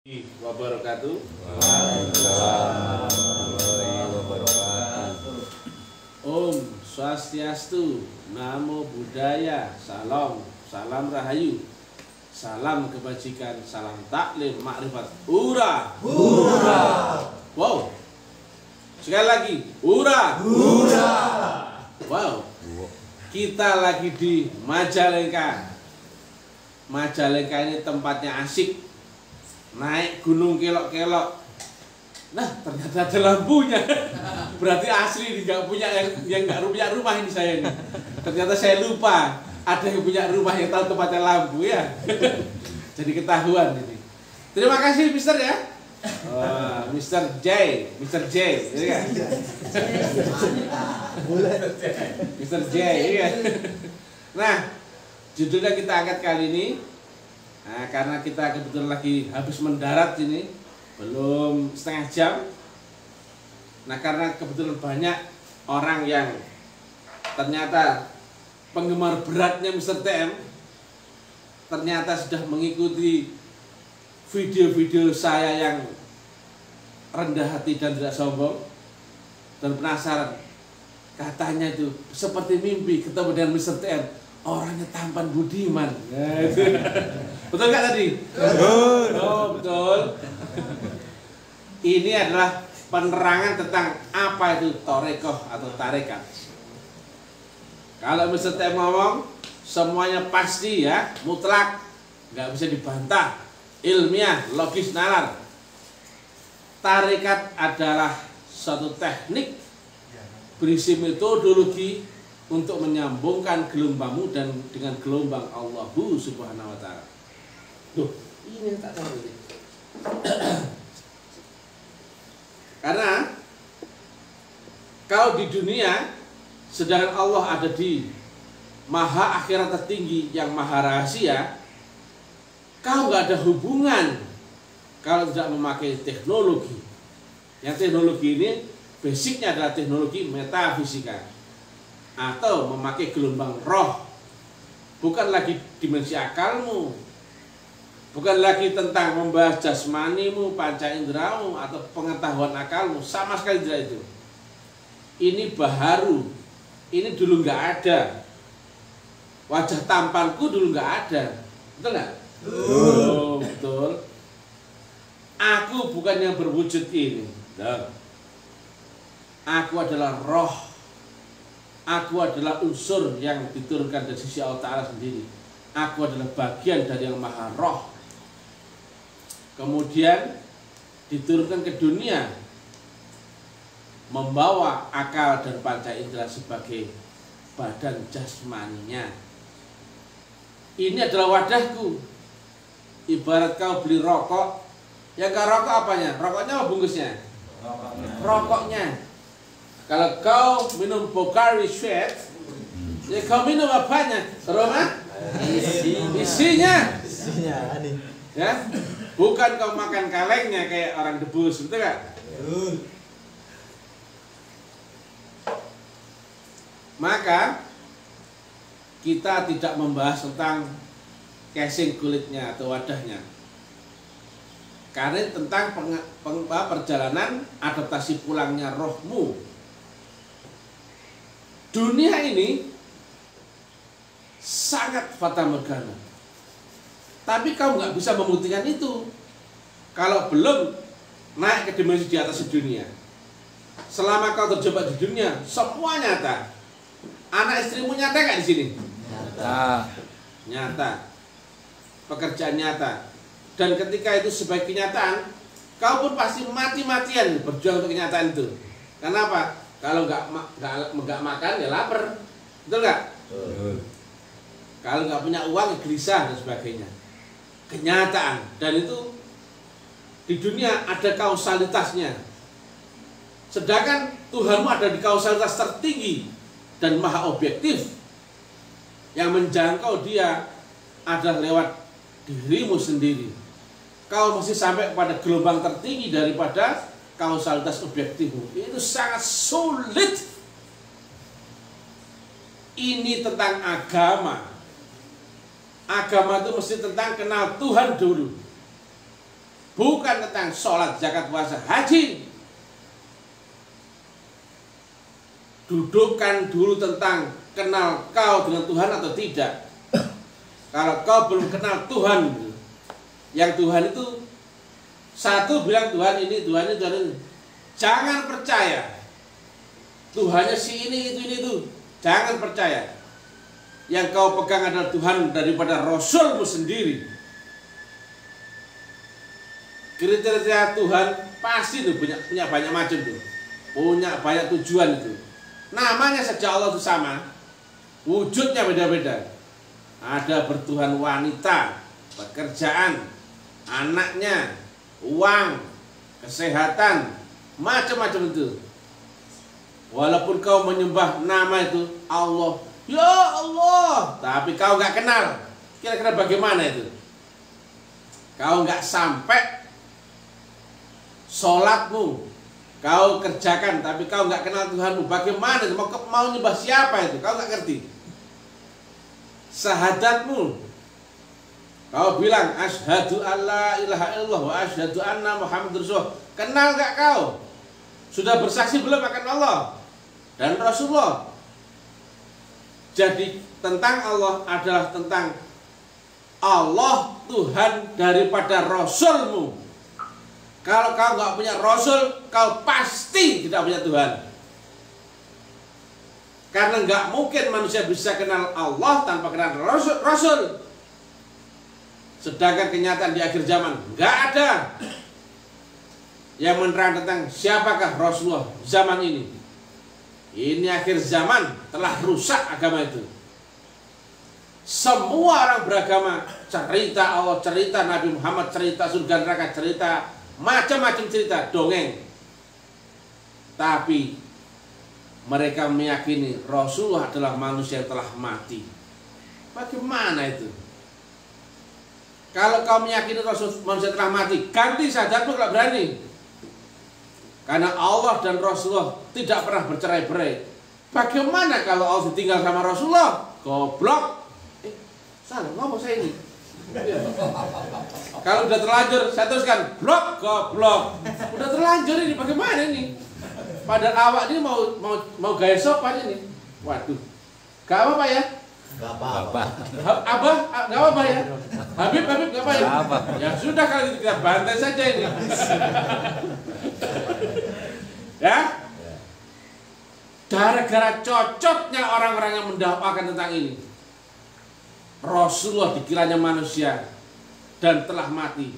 Wabarakatuh. Waalaikumsalam warahmatullahi wabarakatuh. Om Swastiastu, Namo Buddhaya, salam rahayu, salam kebajikan, salam taklim makrifat, hura, Hura. wow, sekali lagi, hura, Hura. wow, kita lagi di Majalengka. Majalengka ini tempatnya asik, naik gunung kelok-kelok. Nah, ternyata ada lampunya. Berarti asli nggak punya yang nggak punya rumah ini saya ini. Ternyata saya lupa ada yang punya rumah yang tahu tempatnya lampu ya. Jadi ketahuan ini. Terima kasih Mister ya. Mister J, ini kan? Mister J, iya. Nah, judulnya kita angkat kali ini. Nah, karena kita kebetulan lagi habis mendarat ini, belum setengah jam. Nah, karena kebetulan banyak orang yang ternyata penggemar beratnya Mr. TM ternyata sudah mengikuti video-video saya yang rendah hati dan tidak sombong, dan penasaran. Katanya itu seperti mimpi ketemu dengan Mr. TM, orangnya tampan budiman. Nah, itu. Betul nggak tadi? Betul. Oh, betul. Ini adalah penerangan tentang apa itu torekoh atau tarekat. Kalau Mr. T ngomong, semuanya pasti ya, mutlak, nggak bisa dibantah, ilmiah, logis, nalar. Tarekat adalah suatu teknik berisi metodologi untuk menyambungkan gelombangmu dan dengan gelombang Allah Subhanahu wa Ta'ala. Duh, ini tak tahu ini. Karena kalau di dunia, sedangkan Allah ada di maha akhirat tertinggi yang maha rahasia, kau nggak ada hubungan kalau tidak memakai teknologi. Yang teknologi ini basicnya adalah teknologi metafisika atau memakai gelombang roh, bukan lagi dimensi akalmu, bukan lagi tentang membahas jasmanimu, panca indramu, atau pengetahuan akalmu, sama sekali tidak itu. Ini baharu, ini dulu nggak ada. Wajah tampanku dulu nggak ada, betul nggak? Oh, betul. Aku bukan yang berwujud ini. Aku adalah roh. Aku adalah unsur yang diturunkan dari sisi Allah Ta'ala sendiri. Aku adalah bagian dari yang maha roh. Kemudian diturunkan ke dunia, membawa akal dan panca indera sebagai badan jasmaninya. Ini adalah wadahku. Ibarat kau beli rokok, yang gak rokok apanya? Rokoknya apa bungkusnya? Rokoknya. Kalau kau minum Pocari Sweat, ya kau minum apanya? Aroma? Isinya. Ya, bukan kau makan kalengnya kayak orang debus, betul gak? Maka kita tidak membahas tentang casing kulitnya atau wadahnya, karena tentang perjalanan adaptasi pulangnya rohmu. Dunia ini sangat fata morgana, tapi kau nggak bisa membuktikan itu kalau belum naik ke dimensi di atas dunia. Selama kau terjebak di dunia, semua nyata. Anak istrimu nyata nggak di sini? Nyata. Nyata. Pekerjaan nyata. Dan ketika itu sebagai kenyataan, kau pun pasti mati-matian berjuang untuk kenyataan itu. Kenapa? Kalau nggak makan ya lapar, betul nggak? Kalau nggak punya uang ya gelisah dan sebagainya. Kenyataan, dan itu di dunia ada kausalitasnya. Sedangkan Tuhanmu ada di kausalitas tertinggi dan maha objektif, yang menjangkau dia adalah lewat dirimu sendiri. Kau mesti sampai pada gelombang tertinggi daripada kausalitas objektifmu. Itu sangat sulit. Ini tentang agama. Agama itu mesti tentang kenal Tuhan dulu. bukan tentang sholat, zakat, puasa, haji. Dudukkan dulu tentang kenal kau dengan Tuhan atau tidak. Kalau kau belum kenal Tuhan, yang Tuhan itu satu, bilang Tuhan ini, Tuhan ini, Tuhan ini, jangan percaya. Tuhannya si ini, itu, jangan percaya. Yang kau pegang adalah Tuhan daripada Rasulmu sendiri. Kriteria Tuhan pasti tuh punya banyak macam tuh, punya banyak tujuan itu. Namanya saja Allah itu sama, wujudnya beda-beda. Ada bertuhan wanita, pekerjaan, anaknya, uang, kesehatan, macam-macam itu. Walaupun kau menyembah nama itu Allah, ya Allah, tapi kau nggak kenal, kira-kira bagaimana itu? Kau nggak sampai sholatmu kau kerjakan, tapi kau nggak kenal Tuhanmu, bagaimana itu? Mau nyembah siapa itu? Kau nggak ngerti. Syahadatmu, kau bilang asyhadu alla ilaha illallah wa asyhadu anna Muhammadur Rasulullah, kenal nggak kau? Sudah bersaksi belum akan Allah dan Rasulullah? Jadi tentang Allah adalah tentang Allah Tuhan daripada Rasulmu. Kalau kau nggak punya Rasul, kau pasti tidak punya Tuhan. Karena nggak mungkin manusia bisa kenal Allah tanpa kenal Rasul. Sedangkan kenyataan di akhir zaman nggak ada yang menerang tentang siapakah Rasulullah zaman ini. Ini akhir zaman, telah rusak agama itu. Semua orang beragama cerita Allah, cerita Nabi Muhammad, cerita surga neraka, cerita macam-macam cerita, dongeng. Tapi mereka meyakini Rasulullah adalah manusia yang telah mati. Bagaimana itu? Kalau kau meyakini Rasul manusia telah mati, ganti syahadatmu kalau berani. Karena Allah dan Rasulullah tidak pernah bercerai-berai. Bagaimana kalau Allah ditinggal sama Rasulullah? Goblok. Salah ngomong saya ini. Kalau udah terlanjur, saya teruskan blok, goblok. Udah terlanjur ini, bagaimana ini? Padahal awak ini mau gaya sopan ini. Waduh, gak apa-apa ya? Gak apa-apa. Abah, gak apa-apa ya? Habib, gak apa ya? Ya sudah, kalau gitu kita bantai saja ini. Ya? Gara-gara cocoknya orang-orang yang mendakwakan tentang ini, Rasulullah dikiranya manusia dan telah mati.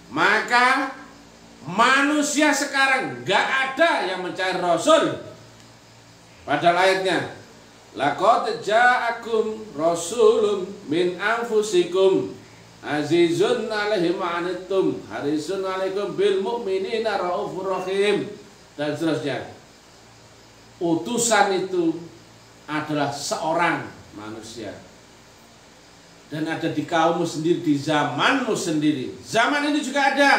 Maka manusia sekarang gak ada yang mencari Rasul. Padahal ayatnya, laqad ja'akum rasulun min anfusikum azizun 'alaihi ma 'anittum harisun 'alaikum bil mu'minina raufur rahim, dan seterusnya. Utusan itu adalah seorang manusia, dan ada di kaummu sendiri, di zamanmu sendiri. Zaman ini juga ada.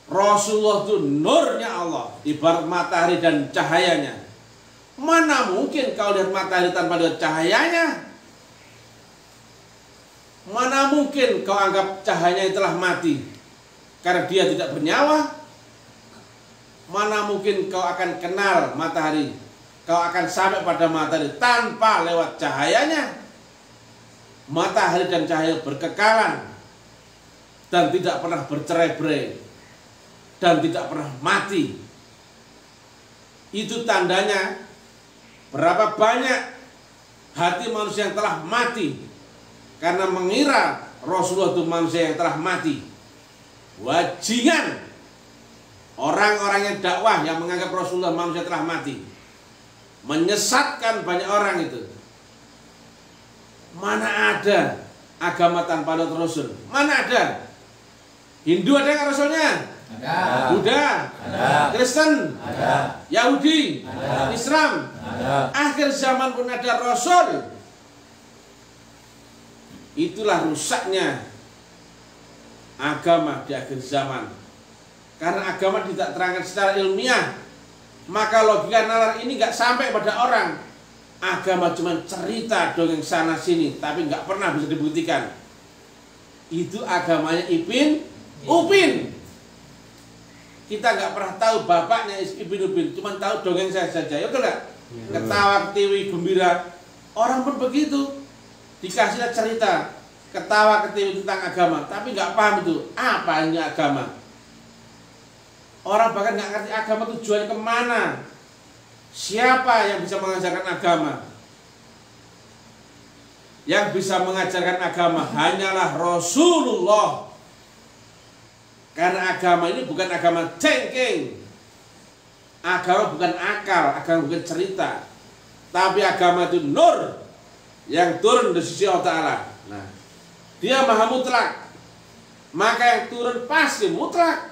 Rasulullah itu nurnya Allah, ibarat matahari dan cahayanya. Mana mungkin kau lihat matahari tanpa lihat cahayanya? Mana mungkin kau anggap cahayanya telah mati karena dia tidak bernyawa? Mana mungkin kau akan kenal matahari, kau akan sampai pada matahari tanpa lewat cahayanya? Matahari dan cahaya berkekalan dan tidak pernah bercerai-berai dan tidak pernah mati. Itu tandanya berapa banyak hati manusia yang telah mati karena mengira Rasulullah itu manusia yang telah mati. Wajingan orang-orang yang dakwah yang menganggap Rasulullah manusia telah mati, menyesatkan banyak orang itu. Mana ada agama tanpa ada Rasul? Mana ada? Hindu ada nggak Rasulnya? Ada. Buddha, ada. Kristen, ada. Yahudi, ada. Islam, ada. Akhir zaman pun ada Rasul. Itulah rusaknya agama di akhir zaman. Karena agama tidak terangkan secara ilmiah, maka logika nalar ini nggak sampai pada orang. Agama cuma cerita dongeng sana sini, tapi nggak pernah bisa dibuktikan. itu agamanya Ipin Upin. Kita nggak pernah tahu bapaknya Ipin Upin, cuma tahu dongeng saja, ya betul nggak? Ketawa, ketiwi, gembira. Orang pun begitu, dikasih cerita, ketawa, ketiwi tentang agama, tapi nggak paham itu apa ini agama. Orang bahkan nggak ngerti agama tujuannya kemana. Siapa yang bisa mengajarkan agama? Yang bisa mengajarkan agama hanyalah Rasulullah. Karena agama ini bukan agama cengking. Agama bukan akal, agama bukan cerita. Tapi agama itu nur yang turun dari sisi Allah Ta'ala. Nah, dia maha mutlak. Maka yang turun pasti mutlak.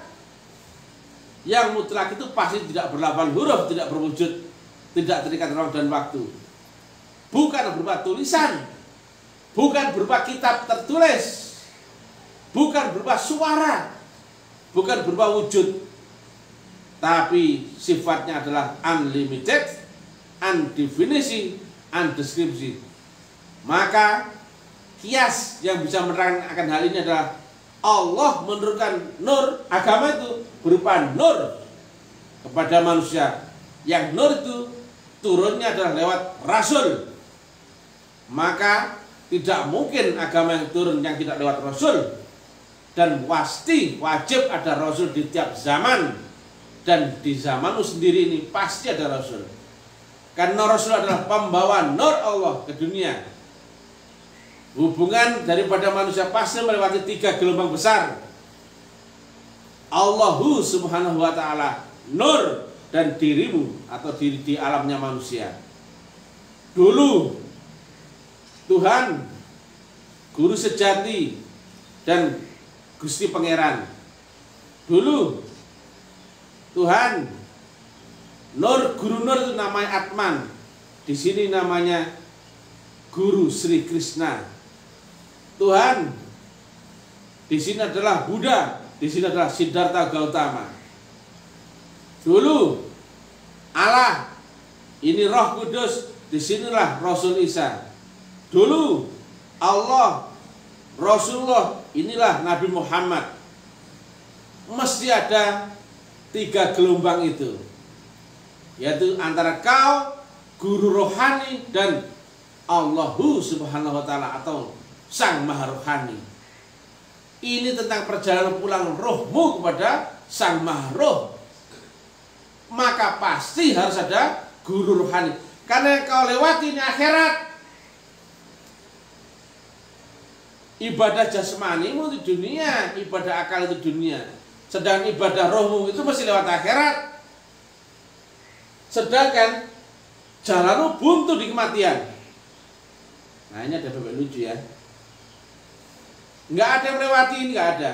Yang mutlak itu pasti tidak berlafal huruf, tidak berwujud, tidak terikat ruang dan waktu. Bukan berupa tulisan, bukan berupa kitab tertulis, bukan berupa suara, bukan berupa wujud, tapi sifatnya adalah unlimited, undefinisi, undeskripsi. Maka kias yang bisa menerangkan akan hal ini adalah Allah menurunkan nur, agama itu berupa nur kepada manusia. Yang nur itu turunnya adalah lewat Rasul. Maka tidak mungkin agama yang turun yang tidak lewat Rasul. Dan pasti wajib ada Rasul di tiap zaman. Dan di zamanmu sendiri ini pasti ada Rasul. Karena Rasul adalah pembawa nur Allah ke dunia. Hubungan daripada manusia pasti melewati 3 gelombang besar. Allahu subhanahu wa ta'ala, nur, dan dirimu atau diri di alamnya manusia. Dulu Tuhan, guru sejati dan Gusti Pangeran. Dulu Tuhan, nur, guru nur itu namanya Atman. Di sini namanya Guru Sri Krishna. Tuhan di sini adalah Buddha, di sini adalah Siddhartha Gautama. Dulu Allah, ini Roh Kudus, di sinilah Rasul Isa. Dulu Allah, Rasulullah, inilah Nabi Muhammad. Mesti ada 3 gelombang itu, yaitu antara kau, guru rohani, dan Allahu subhanahu wa ta'ala atau Sang Maha Rohani. Ini tentang perjalanan pulang rohmu kepada Sang Maha Roh. Maka pasti harus ada guru rohani. Karena yang kau lewati ini akhirat. Ibadah jasmanimu itu dunia, ibadah akal itu dunia. Sedang ibadah rohmu itu masih lewat akhirat. Sedangkan jalanmu buntu di kematian. Nah, ini ada bebek lucu ya. Nggak ada yang melewati ini, nggak ada.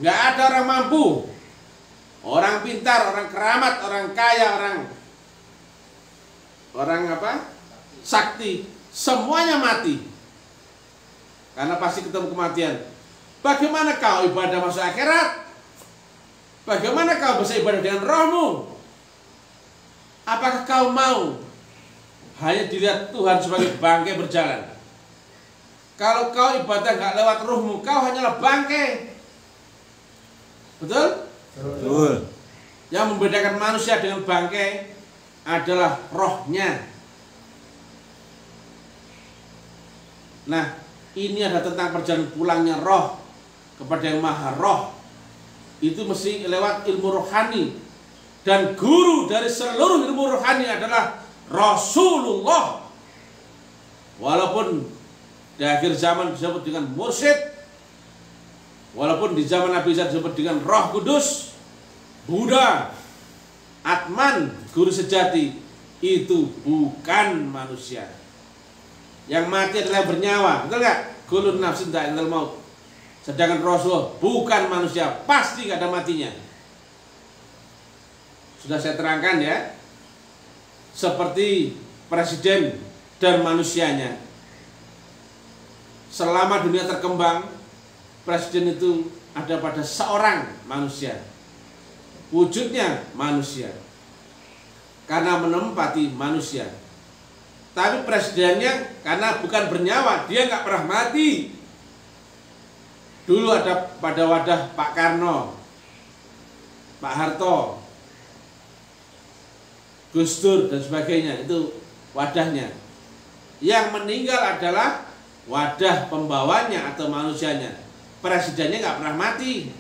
Nggak ada orang mampu, orang pintar, orang keramat, orang kaya, orang apa? Sakti. Semuanya mati. Karena pasti ketemu kematian. Bagaimana kau ibadah masuk akhirat? Bagaimana kau bisa ibadah dengan rohmu? Apakah kau mau hanya dilihat Tuhan sebagai bangkai berjalan? Kalau kau ibadah nggak lewat rohmu, kau hanyalah bangkai. Betul? Betul. Yang membedakan manusia dengan bangkai adalah rohnya. Nah, ini ada tentang perjalanan pulangnya roh kepada yang maha roh. Itu mesti lewat ilmu rohani. Dan guru dari seluruh ilmu rohani adalah Rasulullah. Walaupun di akhir zaman disebut dengan mursyid, walaupun di zaman Nabi Isa disebut dengan Roh Kudus, Buddha, Atman, guru sejati, itu bukan manusia. Yang mati adalah bernyawa, betul nggak? Kulun nafsin dha'iqatul maut. Sedangkan Rasulullah bukan manusia, pasti nggak ada matinya. Sudah saya terangkan ya, seperti presiden dan manusianya. Selama dunia terkembang, presiden itu ada pada seorang manusia. Wujudnya manusia. Karena menempati manusia. Tapi presidennya karena bukan bernyawa, dia nggak pernah mati. Dulu ada pada wadah Pak Karno, Pak Harto, Gus Dur dan sebagainya, itu wadahnya. Yang meninggal adalah wadah pembawanya atau manusianya. Presidennya nggak pernah mati.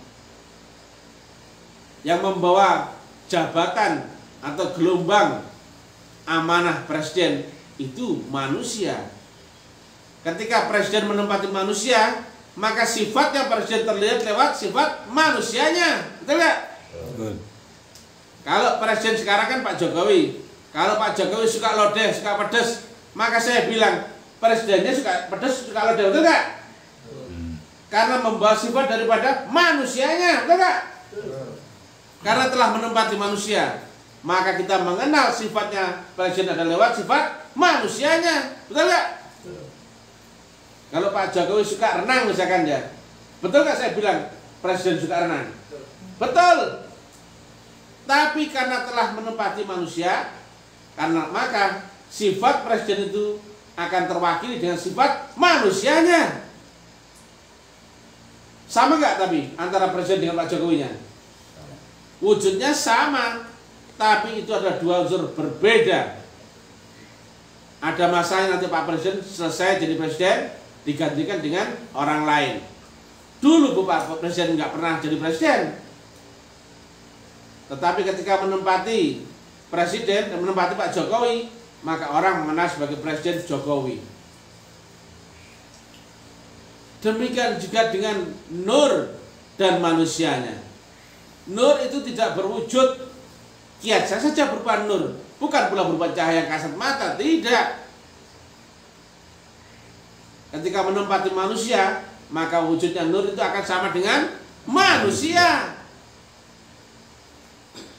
Yang membawa jabatan atau gelombang amanah presiden itu manusia. Ketika presiden menempati manusia, maka sifatnya presiden terlihat lewat sifat manusianya. Betul nggak? Betul. Kalau presiden sekarang kan Pak Jokowi. Kalau Pak Jokowi suka lodeh, suka pedas, maka saya bilang presidennya suka pedas, suka lodeh. Betul nggak? Karena membawa sifat daripada manusianya. Betul nggak? Karena telah menempati manusia, maka kita mengenal sifatnya presiden adalah lewat sifat manusianya. Betul nggak? Kalau Pak Jokowi suka renang misalkan ya, betul nggak saya bilang presiden suka renang? Betul. Tapi karena telah menempati manusia, karena maka sifat presiden itu akan terwakili dengan sifat manusianya. Sama nggak tapi antara presiden dengan Pak Jokowinya? Wujudnya sama, tapi itu adalah dua unsur berbeda. Ada masanya nanti Pak Presiden selesai jadi presiden, digantikan dengan orang lain. Dulu Pak Presiden nggak pernah jadi presiden, tetapi ketika menempati presiden dan menempati Pak Jokowi, maka orang mengenal sebagai Presiden Jokowi. Demikian juga dengan nur dan manusianya. Nur itu tidak berwujud kiasan saja berupa nur, bukan pula berupa cahaya yang kasat mata, tidak. Ketika menempati manusia, maka wujudnya nur itu akan sama dengan manusia.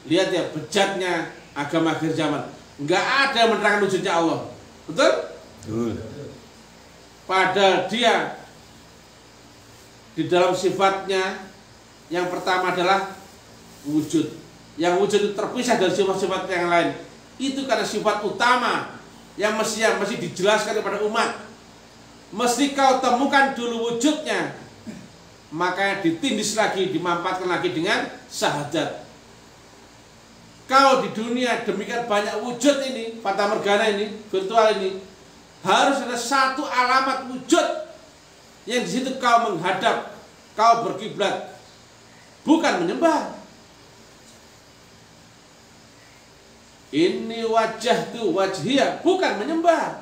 Lihat ya bejatnya agama akhir zaman. Nggak ada yang menerangkan wujudnya Allah. Betul? Betul. Padahal dia di dalam sifatnya yang pertama adalah wujud. Yang wujud itu terpisah dari sifat-sifat yang lain. Itu karena sifat utama yang mesti dijelaskan kepada umat. Mesti kau temukan dulu wujudnya, maka ditindis lagi, dimampatkan lagi dengan syahadat. Kau di dunia demikian banyak wujud ini, fata morgana ini, virtual ini, harus ada satu alamat wujud yang di situ kau menghadap, kau berkiblat, bukan menyembah. Ini wajah tu wajhiyah, bukan menyembah.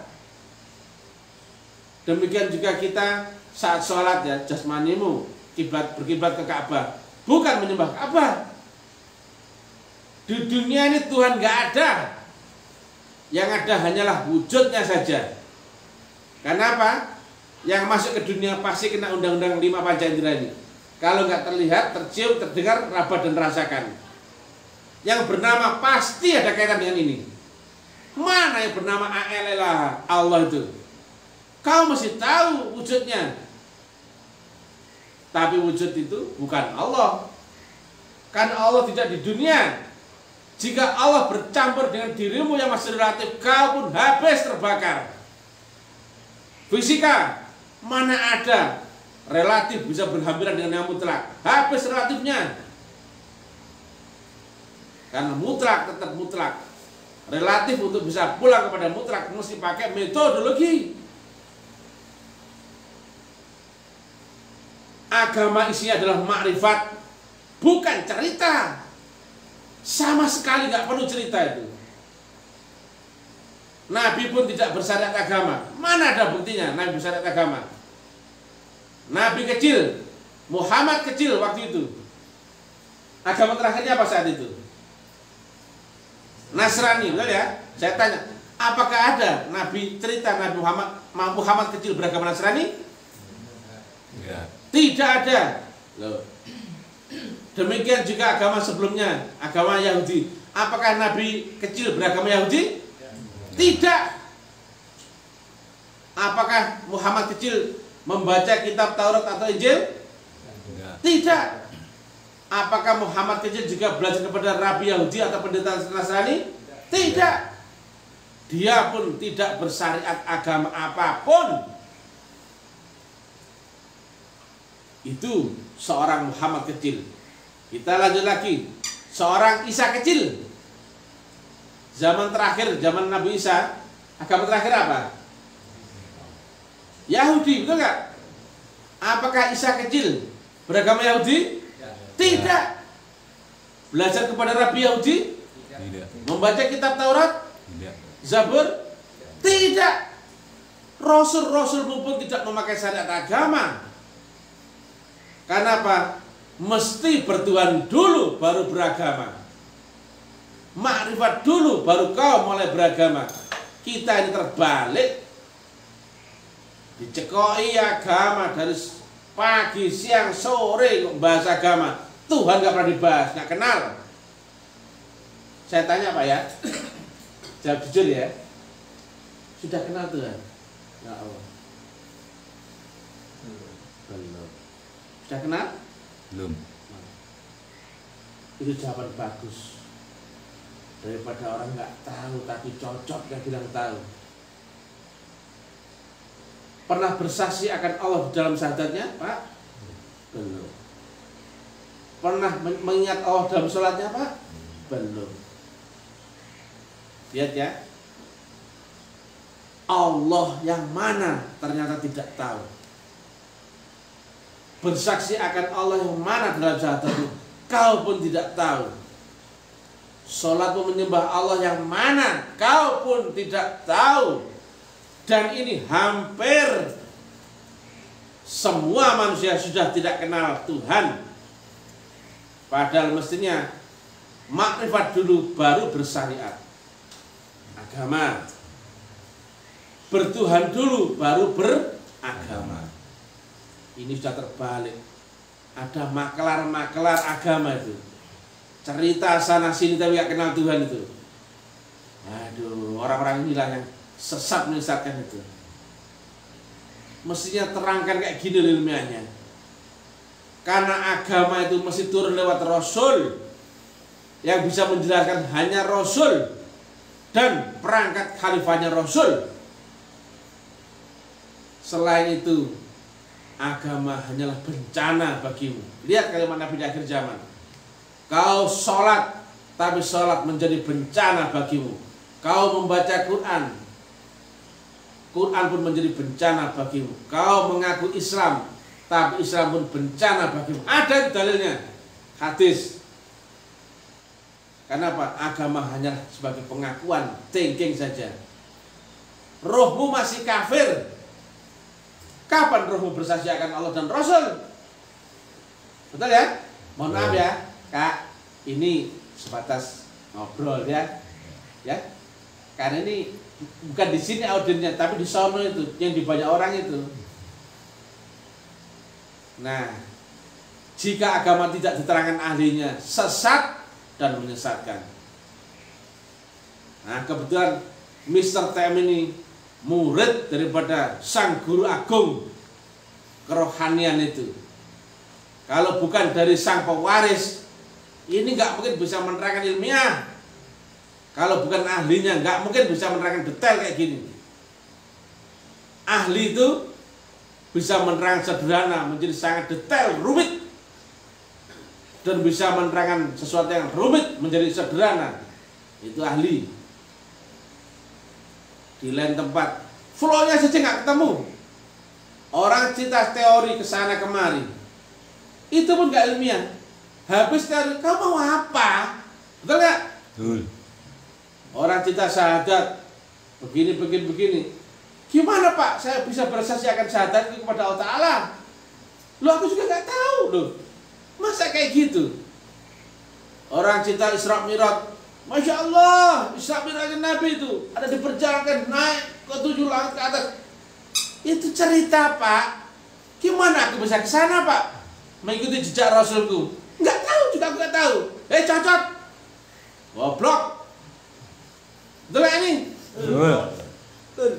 Demikian juga kita saat sholat ya, jasmanimu berkiblat ke Ka'bah, bukan menyembah Ka'bah. Di dunia ini Tuhan nggak ada, yang ada hanyalah wujudnya saja. Kenapa? Yang masuk ke dunia pasti kena undang-undang 5 panca indera ini. Kalau nggak terlihat, tercium, terdengar, raba dan rasakan. Yang bernama pasti ada kaitan dengan ini. Mana yang bernama A'elelah Allah itu? Kau mesti tahu wujudnya. Tapi wujud itu bukan Allah. Karena Allah tidak di dunia. Jika Allah bercampur dengan dirimu yang masih relatif, kau pun habis terbakar. Fisika, mana ada relatif bisa berhampiran dengan yang mutlak? Habis relatifnya. Karena mutlak tetap mutlak. Relatif untuk bisa pulang kepada mutlak mesti pakai metodologi. Agama isinya adalah makrifat, bukan cerita. Sama sekali nggak perlu cerita itu. Nabi pun tidak bersyariat agama. Mana ada buktinya Nabi bersyariat agama? Nabi kecil, Muhammad kecil waktu itu. Agama terakhirnya apa saat itu? Nasrani, betul ya? Saya tanya, apakah ada Nabi cerita Nabi Muhammad kecil beragama Nasrani? Enggak. Tidak ada. Loh. Demikian juga agama sebelumnya, agama Yahudi. Apakah Nabi kecil beragama Yahudi? Tidak. Apakah Muhammad kecil membaca kitab Taurat atau Injil? Enggak. Tidak. Apakah Muhammad kecil juga belajar kepada Rabi Yahudi atau pendeta Nasrani? Tidak. Dia pun tidak bersyariat agama apapun. Itu seorang Muhammad kecil. Kita lanjut lagi. Seorang Isa kecil. Zaman terakhir, zaman Nabi Isa, agama terakhir apa? Yahudi, betul nggak? Apakah Isa kecil beragama Yahudi? Tidak. Belajar kepada Rabi Yahudi? Tidak. Membaca kitab Taurat? Tidak. Zabur? Tidak. Rasul-rasul pun tidak memakai syariat agama. Karena apa? Mesti bertuhan dulu baru beragama. Makrifat dulu baru kau mulai beragama. Kita ini terbalik. Dicekoi agama dari pagi, siang, sore kok bahas agama. Tuhan gak pernah dibahas, gak kenal. Saya tanya Pak ya, jawab jujur ya. Sudah kenal Tuhan? Ya Allah. Belum. Sudah kenal? Belum. Itu jawaban bagus. Daripada orang nggak tahu tapi cocok yang bilang tahu. Pernah bersaksi akan Allah di dalam syahadatnya, Pak? Belum. Pernah mengingat Allah dalam sholatnya, Pak? Belum. Lihat ya. Allah yang mana ternyata tidak tahu. Bersaksi akan Allah yang mana dalam syahadatmu, kau pun tidak tahu. Sholatmu menyembah Allah yang mana, kau pun tidak tahu. Dan ini hampir semua manusia sudah tidak kenal Tuhan. Padahal mestinya makrifat dulu baru bersyariat agama. Bertuhan dulu baru beragama. Ini sudah terbalik. Ada maklar-maklar agama itu. Cerita sana sini tapi gak kenal Tuhan itu. Aduh, orang-orang inilah yang sesat menyesatkan itu. Mestinya terangkan kayak gini ilmiahnya. Karena agama itu mesti turun lewat Rasul. Yang bisa menjelaskan hanya Rasul. Dan perangkat khalifahnya Rasul. Selain itu, agama hanyalah bencana bagimu. Lihat kalimat Nabi di akhir zaman. Kau sholat, tapi sholat menjadi bencana bagimu. Kau membaca Quran, Quran pun menjadi bencana bagimu. Kau mengaku Islam, tapi Islam pun bencana bagimu. Ada dalilnya, hadis. Kenapa? Agama hanya sebagai pengakuan, thinking saja. Rohmu masih kafir. Kapan rohmu bersaksi akan Allah dan Rasul? Betul ya? Mohon maaf ya, Kak. Ini sebatas ngobrol ya. Ya. Karena ini bukan di sini audiennya, tapi di sono itu, yang di banyak orang itu. Nah, jika agama tidak diterangkan ahlinya, sesat dan menyesatkan. Nah, kebetulan Mr. TM ini murid daripada sang guru agung kerohanian itu. Kalau bukan dari sang pewaris, ini nggak mungkin bisa menerangkan ilmiah. Kalau bukan ahlinya, nggak mungkin bisa menerangkan detail kayak gini. Ahli itu bisa menerangkan sederhana menjadi sangat detail, rumit, dan bisa menerangkan sesuatu yang rumit menjadi sederhana. Itu ahli. Di lain tempat, flow-nya saja nggak ketemu. Orang cerita teori kesana kemari, itu pun nggak ilmiah. Habis teori, kamu mau apa? Betul nggak? Betul. Orang cerita syahadat, begini. Gimana Pak? Saya bisa bersaksi akan syahadat kepada Allah Ta'ala. Loh, aku juga nggak tahu loh. Masa kayak gitu? Orang cerita Isra Mi'raj, Masya Allah, Isra Mi'raj Nabi itu ada diperjalankan naik ke 7 langit ke atas. Itu cerita Pak. Gimana aku bisa ke sana Pak? Mengikuti jejak Rasulku. Nggak tahu juga, aku nggak tahu. Cocot. Goblok. Betul gak ini? Betul.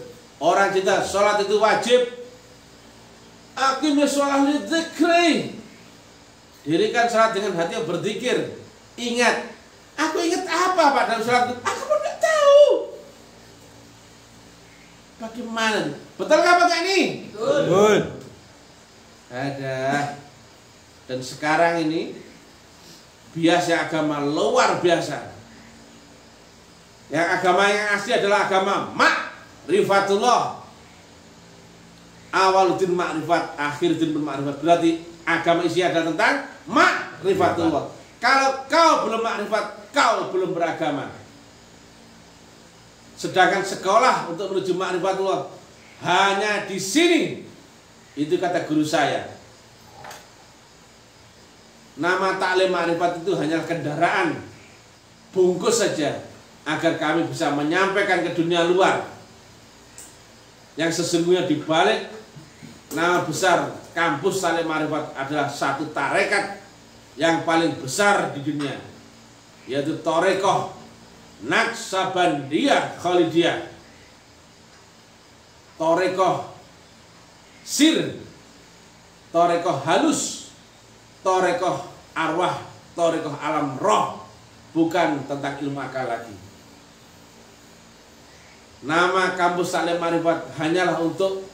Orang cerita sholat itu wajib. Aqimil sholat lidzikri. Dirikan sholat dengan hati yang berzikir. Ingat. Aku ingat apa Pak dalam sholat itu? Aku pun nggak tahu. Bagaimana? Betul nggak Pak ini? Betul. Ada. Dan sekarang ini biasa agama luar biasa. Yang agama yang asli adalah agama ma'rifatullah. Awaluddin ma'rifat, akhiruddin ma'rifat. Berarti agama isi adalah tentang ma'rifatullah. Kalau kau belum ma'rifat, kau belum beragama. Sedangkan sekolah untuk menuju ma'rifatullah hanya di sini. Itu kata guru saya. Nama taklim ma'rifat itu hanya kendaraan bungkus saja agar kami bisa menyampaikan ke dunia luar. Yang sesungguhnya dibalik nama besar kampus taklim ma'rifat adalah satu tarekat yang paling besar di dunia, yaitu Thorekoh Naqsabandiyah Khalidiyah. Thorekoh sir, Thorekoh halus, Thorekoh arwah, Thorekoh alam roh, bukan tentang ilmu akal lagi. Nama kampus taklim ma'rifat hanyalah untuk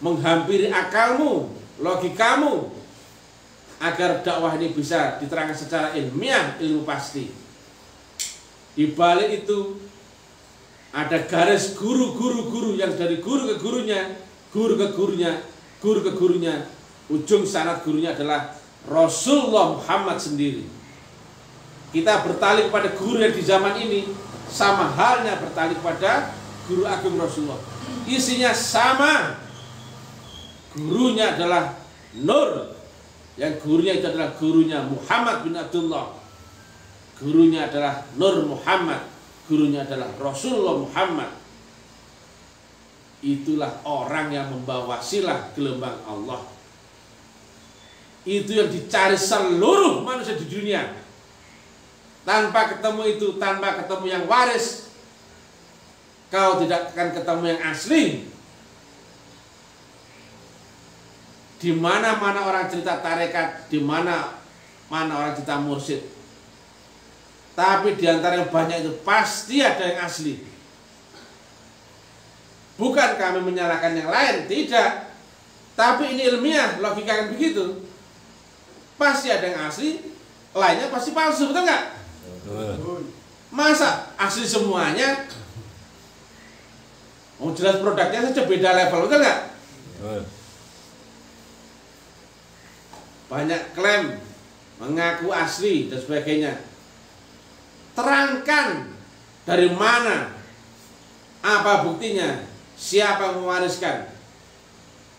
menghampiri akalmu, logikamu, agar dakwah ini bisa diterangkan secara ilmiah, ilmu pasti. Di balik itu ada garis guru yang dari guru ke gurunya, guru ke gurunya, ujung sanad gurunya adalah Rasulullah Muhammad sendiri. Kita bertali kepada guru yang di zaman ini sama halnya bertali kepada guru agung Rasulullah. Isinya sama. Gurunya adalah Nur. Yang gurunya itu adalah gurunya Muhammad bin Abdullah. Gurunya adalah Nur Muhammad. Gurunya adalah Rasulullah Muhammad. Itulah orang yang membawa wasilah gelembang Allah. Itu yang dicari seluruh manusia di dunia. Tanpa ketemu itu, tanpa ketemu yang waris, kau tidak akan ketemu yang asli. Di mana-mana orang cerita tarekat, di mana-mana orang cerita mursyid. Tapi di antara yang banyak itu pasti ada yang asli. Bukan kami menyalahkan yang lain, tidak. Tapi ini ilmiah, logika kan begitu. Pasti ada yang asli, lainnya pasti palsu, betul nggak? Masa asli semuanya? Mau jelas produknya saja beda level, betul nggak? Banyak klaim mengaku asli dan sebagainya. Terangkan dari mana, apa buktinya, siapa yang mewariskan.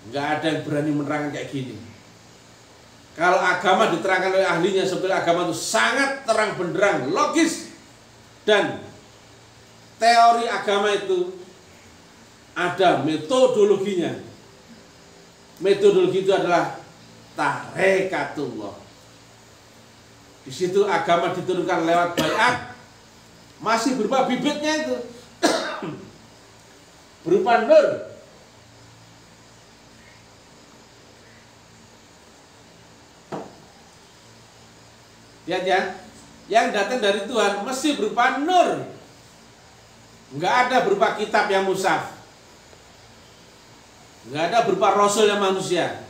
Nggak ada yang berani menerangkan kayak gini. Kalau agama diterangkan oleh ahlinya, sebetulnya agama itu sangat terang benderang, logis. Dan teori agama itu ada metodologinya. Metodologi itu adalah tarekatullah. Di situ agama diturunkan lewat baiat, masih berupa bibitnya itu, berupa nur. Lihat ya, yang datang dari Tuhan mesti berupa nur. Nggak ada berupa kitab yang mushaf, nggak ada berupa rasul yang manusia,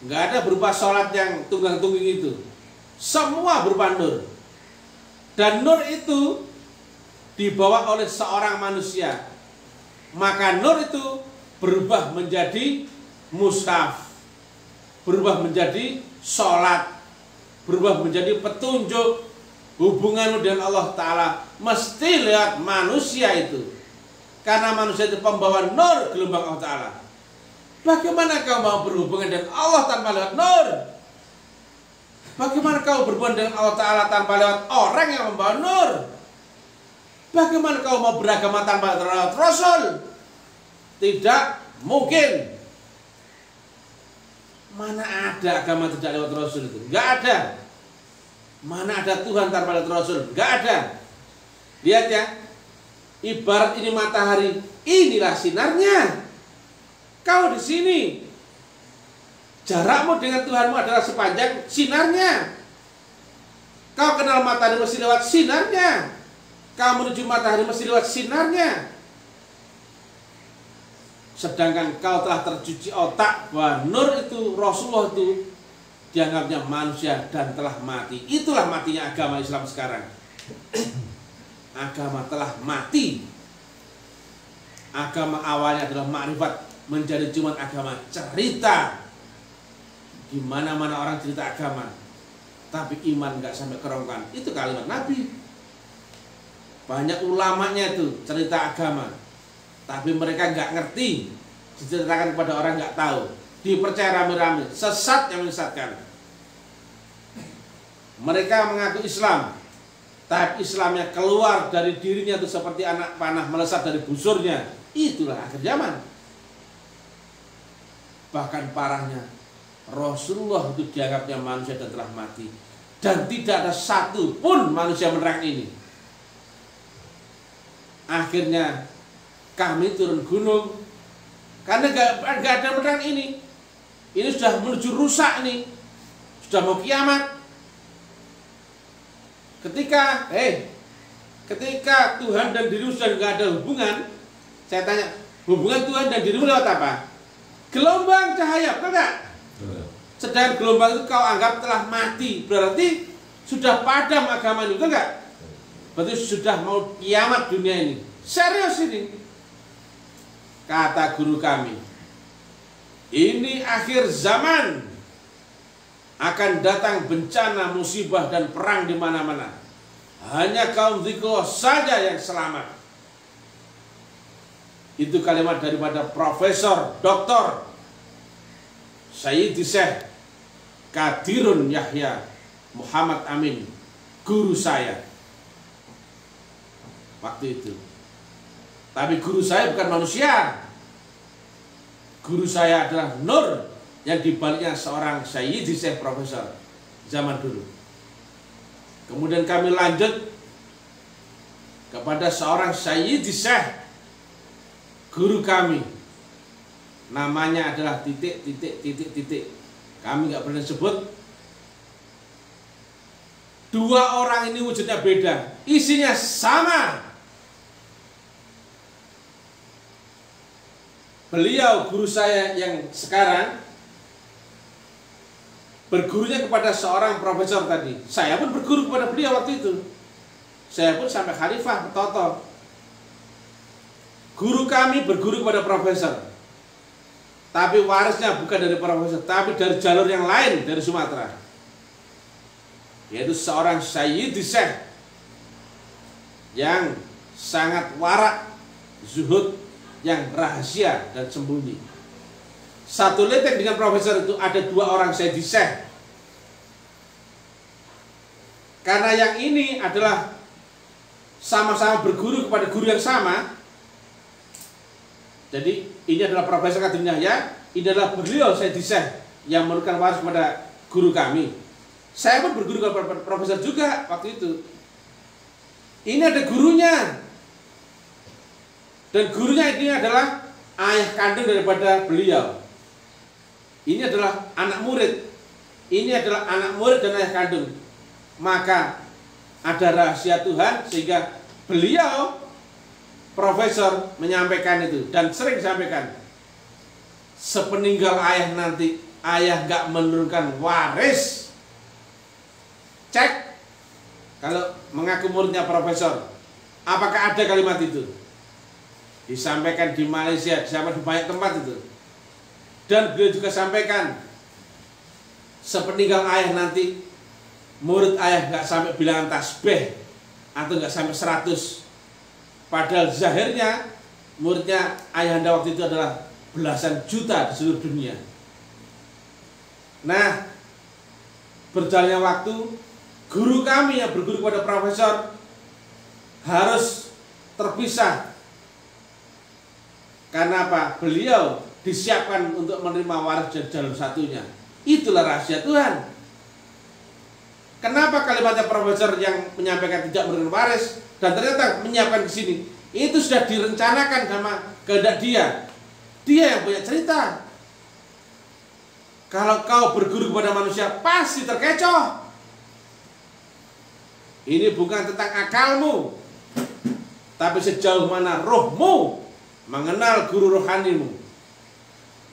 nggak ada berupa sholat yang tunggang-tunggang itu. Semua berupa nur. Dan nur itu dibawa oleh seorang manusia. Maka nur itu berubah menjadi mushaf, berubah menjadi sholat, berubah menjadi petunjuk. Hubunganmu dengan Allah Ta'ala mesti lewat manusia itu. Karena manusia itu pembawa nur gelombang Allah Ta'ala. Bagaimana kau mau berhubungan dengan Allah tanpa lewat nur? Bagaimana kau berhubungan dengan Allah Ta'ala tanpa lewat orang yang membawa nur? Bagaimana kau mau beragama tanpa lewat Rasul? Tidak mungkin. Mana ada agama tidak lewat Rasul itu? Enggak ada. Mana ada Tuhan tanpa lewat Rasul? Enggak ada. Lihat ya, ibarat ini matahari, inilah sinarnya. Kau di sini, jarakmu dengan Tuhanmu adalah sepanjang sinarnya. Kau kenal matahari mesti lewat sinarnya. Kau menuju matahari mesti lewat sinarnya. Sedangkan kau telah tercuci otak bahwa nur itu, Rasulullah itu dianggapnya manusia dan telah mati. Itulah matinya agama Islam sekarang. Agama telah mati. Agama awalnya adalah makrifat, menjadi cuma agama cerita. Di mana-mana orang cerita agama, tapi iman nggak sampai kerongkongan. Itu kalimat Nabi. Banyak ulamanya itu cerita agama, tapi mereka nggak ngerti. Diceritakan kepada orang nggak tahu, dipercaya rame-rame, sesat yang menyesatkan. Mereka mengaku Islam, tapi Islamnya keluar dari dirinya itu seperti anak panah melesat dari busurnya. Itulah akhir zaman. Bahkan parahnya, Rasulullah itu dianggapnya manusia dan telah mati, dan tidak ada satu pun manusia menerang ini. Akhirnya kami turun gunung karena gak ada menerang ini. Ini sudah menuju rusak nih, sudah mau kiamat. Ketika Tuhan dan dirimu sudah gak ada hubungan, saya tanya, hubungan Tuhan dan dirimu lewat apa? Gelombang cahaya, betul gak? Sedangkan gelombang itu kau anggap telah mati, berarti sudah padam agama ini, betul gak? Berarti sudah mau kiamat dunia ini. Serius ini. Kata guru kami, ini akhir zaman, akan datang bencana, musibah dan perang di mana-mana. Hanya kaum Zikrullah saja yang selamat. Itu kalimat daripada Profesor Dr. Sayyidi Syekh Qadirun Yahya Muhammad Amin, guru saya waktu itu. Tapi guru saya bukan manusia. Guru saya adalah nur yang dibaliknya seorang Sayyidi Syekh Profesor zaman dulu. Kemudian kami lanjut kepada seorang Sayyidi Syekh, guru kami, namanya adalah titik. Kami nggak pernah sebut. Dua orang ini wujudnya beda, isinya sama. Beliau guru saya yang sekarang bergurunya kepada seorang profesor tadi. Saya pun berguru kepada beliau waktu itu. Saya pun sampai khalifah bertoto. Guru kami berguru kepada profesor, tapi warisnya bukan dari profesor, tapi dari jalur yang lain, dari Sumatera, yaitu seorang Sayyidi Syekh yang sangat warak, zuhud, yang rahasia dan sembunyi. Satu letek dengan profesor itu ada dua orang Sayyidi Syekh. Karena yang ini adalah sama-sama berguru kepada guru yang sama. Jadi ini adalah Profesor Qadirun Yahya, ini adalah beliau Sayyidi Syekh yang memberikan waris kepada guru kami. Saya pun berguru kepada profesor juga waktu itu. Ini ada gurunya. Dan gurunya ini adalah ayah kandung daripada beliau. Ini adalah anak murid. Ini adalah anak murid dan ayah kandung. Maka ada rahasia Tuhan sehingga beliau profesor menyampaikan itu dan sering sampaikan. Sepeninggal ayah nanti, ayah gak menurunkan waris. Cek kalau mengaku muridnya profesor, apakah ada kalimat itu? Disampaikan di Malaysia, disampaikan di banyak tempat itu. Dan beliau juga sampaikan, sepeninggal ayah nanti, murid ayah gak sampai bilangan tasbih atau gak sampai 100. Padahal zahirnya muridnya ayahanda waktu itu adalah belasan juta di seluruh dunia. Nah, berjalannya waktu, guru kami yang berguru kepada profesor harus terpisah. Karena apa? Beliau disiapkan untuk menerima waris dari jalur satunya. Itulah rahasia Tuhan. Kenapa kalimatnya profesor yang menyampaikan tidak menerima waris dan ternyata menyiapkan ke sini? Itu sudah direncanakan sama kehendak dia. Dia yang punya cerita. Kalau kau berguru kepada manusia pasti terkecoh. Ini bukan tentang akalmu, tapi sejauh mana rohmu mengenal guru rohanimu.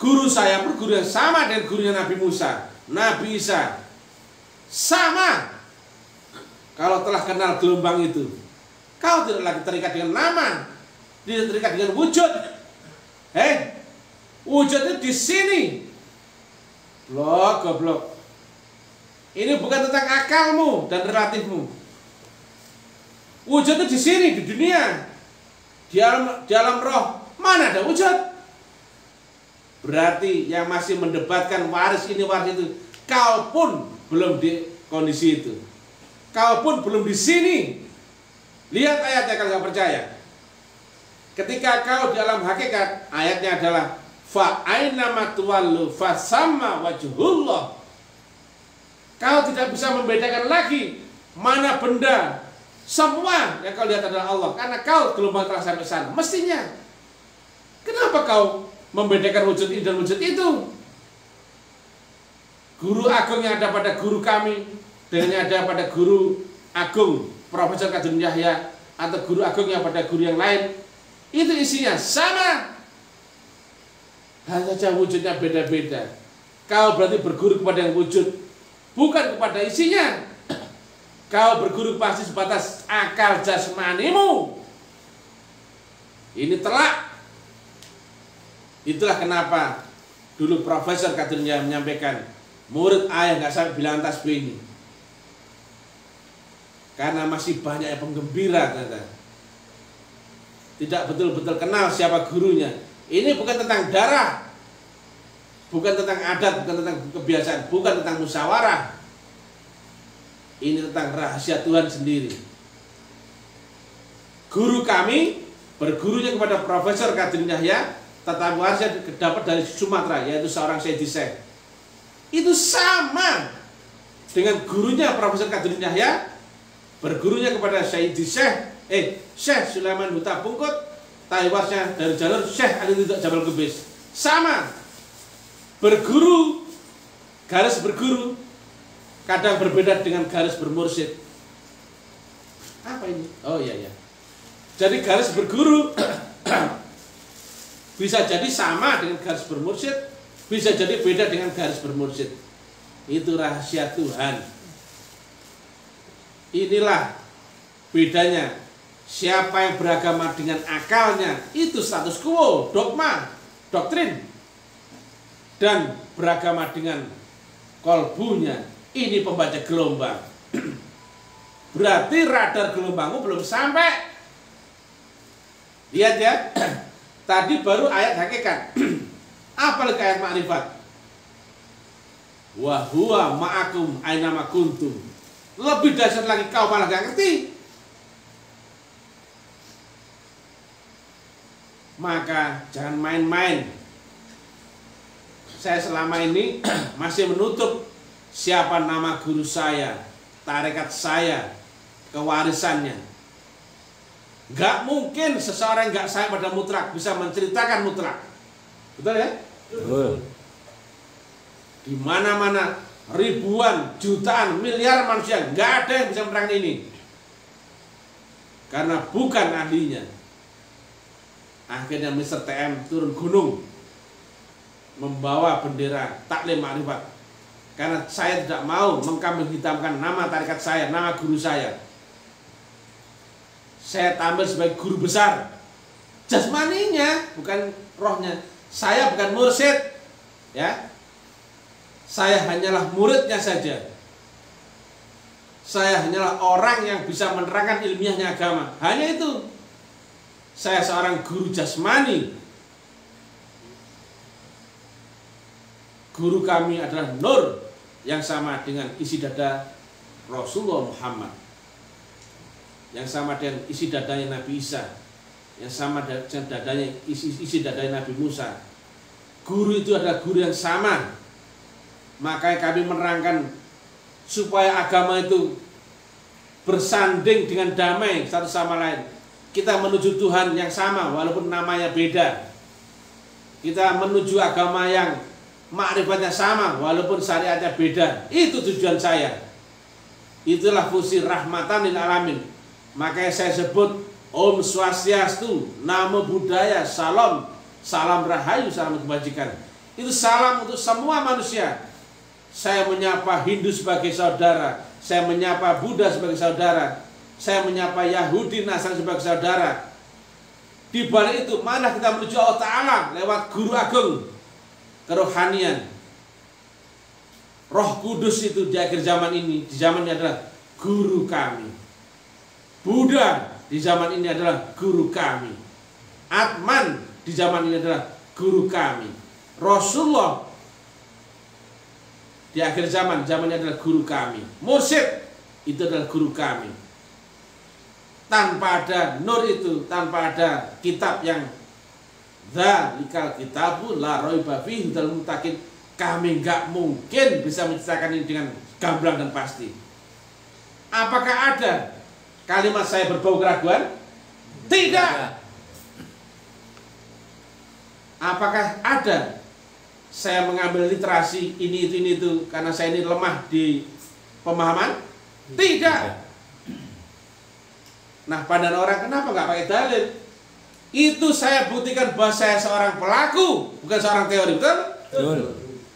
Guru saya pun guru yang sama dengan gurunya Nabi Musa, Nabi Isa sama. Kalau telah kenal gelombang itu, kau tidak lagi terikat dengan nama, tidak terikat dengan wujud. Wujudnya di sini. Loh, goblok. Ini bukan tentang akalmu dan relatifmu. Wujudnya di sini, di dunia. Di alam roh, mana ada wujud? Berarti yang masih mendebatkan waris ini waris itu, kau pun belum di kondisi itu. Kau pun belum di sini. Lihat ayatnya kalau nggak percaya. Ketika kau di alam hakikat, ayatnya adalah fa aina matwallu fa sama wajhullah. Kau tidak bisa membedakan lagi mana benda. Semua yang kau lihat adalah Allah, karena kau gelombang telah sampai sana. Mestinya. Kenapa kau membedakan wujud ini dan wujud itu? Guru agung yang ada pada guru kami dengan yang ada pada guru agung Profesor Kadun Yahya atau guru agung yang pada guru yang lain, itu isinya sama, hanya saja wujudnya beda-beda. Kau berarti berguru kepada yang wujud, bukan kepada isinya. Kau berguru pasti sebatas akal jasmanimu. Ini telak. Itulah kenapa dulu Profesor Kadun Yahya menyampaikan, murid ayah nggak sampai bilang tasbih ini, karena masih banyak yang penggembira, kata. Tidak betul-betul kenal siapa gurunya. Ini bukan tentang darah, bukan tentang adat, bukan tentang kebiasaan, bukan tentang musyawarah. Ini tentang rahasia Tuhan sendiri. Guru kami bergurunya kepada Profesor Kadun Yahya, tata warisnya dapat dari Sumatera, yaitu seorang Syekh Syekh. Itu sama dengan gurunya Profesor Kadun Yahya, bergurunya kepada Syekh Syekh Sulaiman Huta Bungkut, taiwarsnya dari jalur Syekh Ali Ridho Jabal Kubis. Sama. Berguru, garis berguru, kadang berbeda dengan garis bermursyid. Apa ini? Oh iya. Jadi garis berguru bisa jadi sama dengan garis bermursyid, bisa jadi beda dengan garis bermursyid. Itu rahasia Tuhan. Inilah bedanya. Siapa yang beragama dengan akalnya, itu status quo, dogma, doktrin. Dan beragama dengan kolbunya, ini pembaca gelombang. Berarti radar gelombangmu belum sampai. Lihat ya. Tadi baru ayat hakikat. Apalagi ayat makrifat. Wa huwa ma'akum aina ma kuntum. Lebih dasar lagi kau malah gak ngerti. Maka jangan main-main. Saya selama ini masih menutup siapa nama guru saya, tarekat saya, kewarisannya. Gak mungkin seseorang yang gak sayang pada mutlak bisa menceritakan mutlak. Betul ya? Betul. Di mana-mana ribuan, jutaan, miliar manusia, gak ada yang bisa menerangkan ini. Karena bukan ahlinya. Akhirnya Mr. TM turun gunung membawa bendera taklim ma'rifat. Karena saya tidak mau mengkambing hitamkan nama tarekat saya, nama guru saya. Saya tampil sebagai guru besar, jasmaninya, bukan rohnya. Saya bukan mursyid, ya. Saya hanyalah muridnya saja. Saya hanyalah orang yang bisa menerangkan ilmiahnya agama. Hanya itu. Saya seorang guru jasmani. Guru kami adalah nur yang sama dengan isi dada Rasulullah Muhammad, yang sama dengan isi dadanya Nabi Isa, yang sama dengan dadanya isi dadanya Nabi Musa. Guru itu adalah guru yang sama. Makanya kami menerangkan supaya agama itu bersanding dengan damai satu sama lain. Kita menuju Tuhan yang sama walaupun namanya beda. Kita menuju agama yang makrifatnya sama walaupun syariatnya beda. Itu tujuan saya. Itulah fungsi rahmatan lil alamin. Makanya saya sebut Om Swastiastu, Namo Buddhaya, Salam, salam rahayu, salam kebajikan. Itu salam untuk semua manusia. saya menyapa Hindu sebagai saudara, saya menyapa Buddha sebagai saudara, saya menyapa Yahudi Nasrani sebagai saudara. Di balik itu mana kita menuju Allah Ta'ala lewat guru agung kerohanian. Roh Kudus itu di akhir zaman ini, di zaman ini adalah guru kami. Buddha di zaman ini adalah guru kami. Atman di zaman ini adalah guru kami. Rasulullah di akhir zaman, zamannya adalah guru kami. Mursyid itu adalah guru kami. Tanpa ada nur itu, tanpa ada kitab yang dzalikal kitabu la raiba fihi hudal muttaqin, kami nggak mungkin bisa menceritakan ini dengan gamblang dan pasti. Apakah ada kalimat saya berbau keraguan? Tidak. Apakah ada saya mengambil literasi ini itu karena saya ini lemah di pemahaman? Tidak. Nah, pandangan orang kenapa nggak pakai dalil? Itu saya buktikan bahwa saya seorang pelaku, bukan seorang teori, betul? Betul.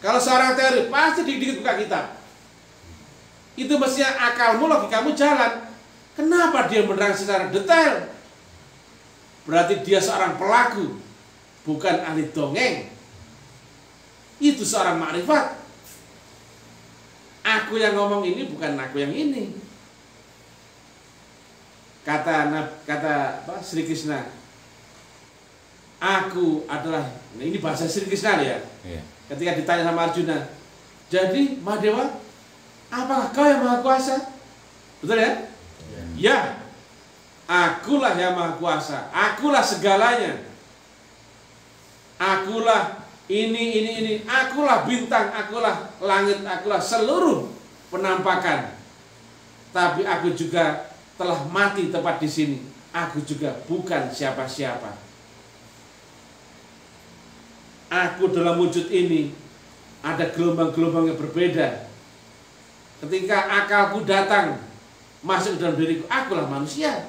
Kalau seorang teori pasti dikit buka kitab. Itu mestinya akalmu, logikamu jalan. Kenapa dia menerang secara detail? Berarti dia seorang pelaku, bukan ahli dongeng. Itu seorang makrifat. Aku yang ngomong ini bukan aku yang ini. Kata Sri Krishna, aku adalah, nah ini bahasa Sri Krishna ya. Iya. Ketika ditanya sama Arjuna, jadi Mahadewa, apakah kau yang maha kuasa? Betul ya? Ya, akulah yang maha kuasa, akulah segalanya, akulah ini, akulah bintang, akulah langit, akulah seluruh penampakan. Tapi aku juga telah mati tepat di sini. Aku juga bukan siapa-siapa. Aku dalam wujud ini ada gelombang-gelombang yang berbeda. Ketika akalku datang masuk dalam diriku, akulah manusia.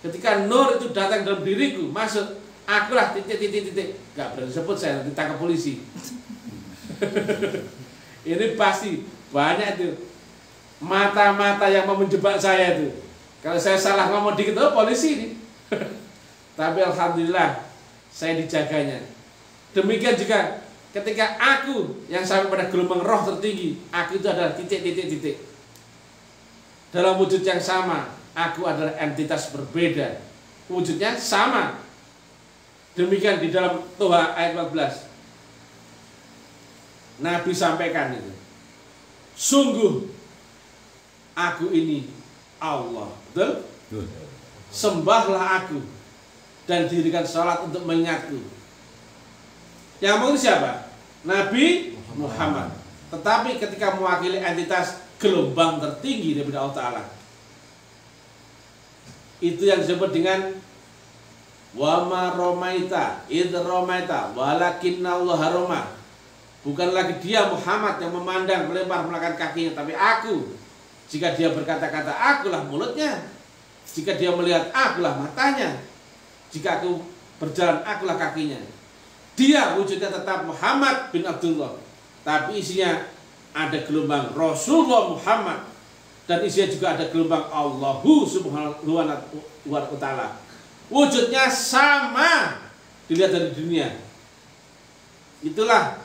Ketika nur itu datang dalam diriku, masuk, akulah titik. Gak berani sebut, saya nanti tangkap polisi. Ini pasti banyak itu mata-mata yang mau menjebak saya itu. Kalau saya salah ngomong dikit, oh polisi ini. Tapi alhamdulillah saya dijaganya. Demikian juga ketika aku yang sampai pada gelombang roh tertinggi, aku itu adalah titik. Dalam wujud yang sama, aku adalah entitas berbeda. Wujudnya sama. Demikian di dalam Toha ayat 14. Nabi sampaikan itu. Sungguh aku ini Allah. Betul? Betul. Sembahlah aku dan dirikan salat untuk mengingatku. Yang ngomong siapa? Nabi Muhammad. Tetapi ketika mewakili entitas gelombang tertinggi daripada Allah Ta'ala, itu yang disebut dengan wama romaita id romaita walakinna Allah haroma. Bukan lagi dia Muhammad yang memandang melempar melangkahkan kakinya, tapi aku. Jika dia berkata-kata, akulah mulutnya. Jika dia melihat, akulah matanya. Jika aku berjalan, akulah kakinya. Dia wujudnya tetap Muhammad bin Abdullah, tapi isinya ada gelombang Rasulullah Muhammad, dan isinya juga ada gelombang Allahu Subhanahu wa Ta'ala. Wujudnya sama dilihat dari dunia. Itulah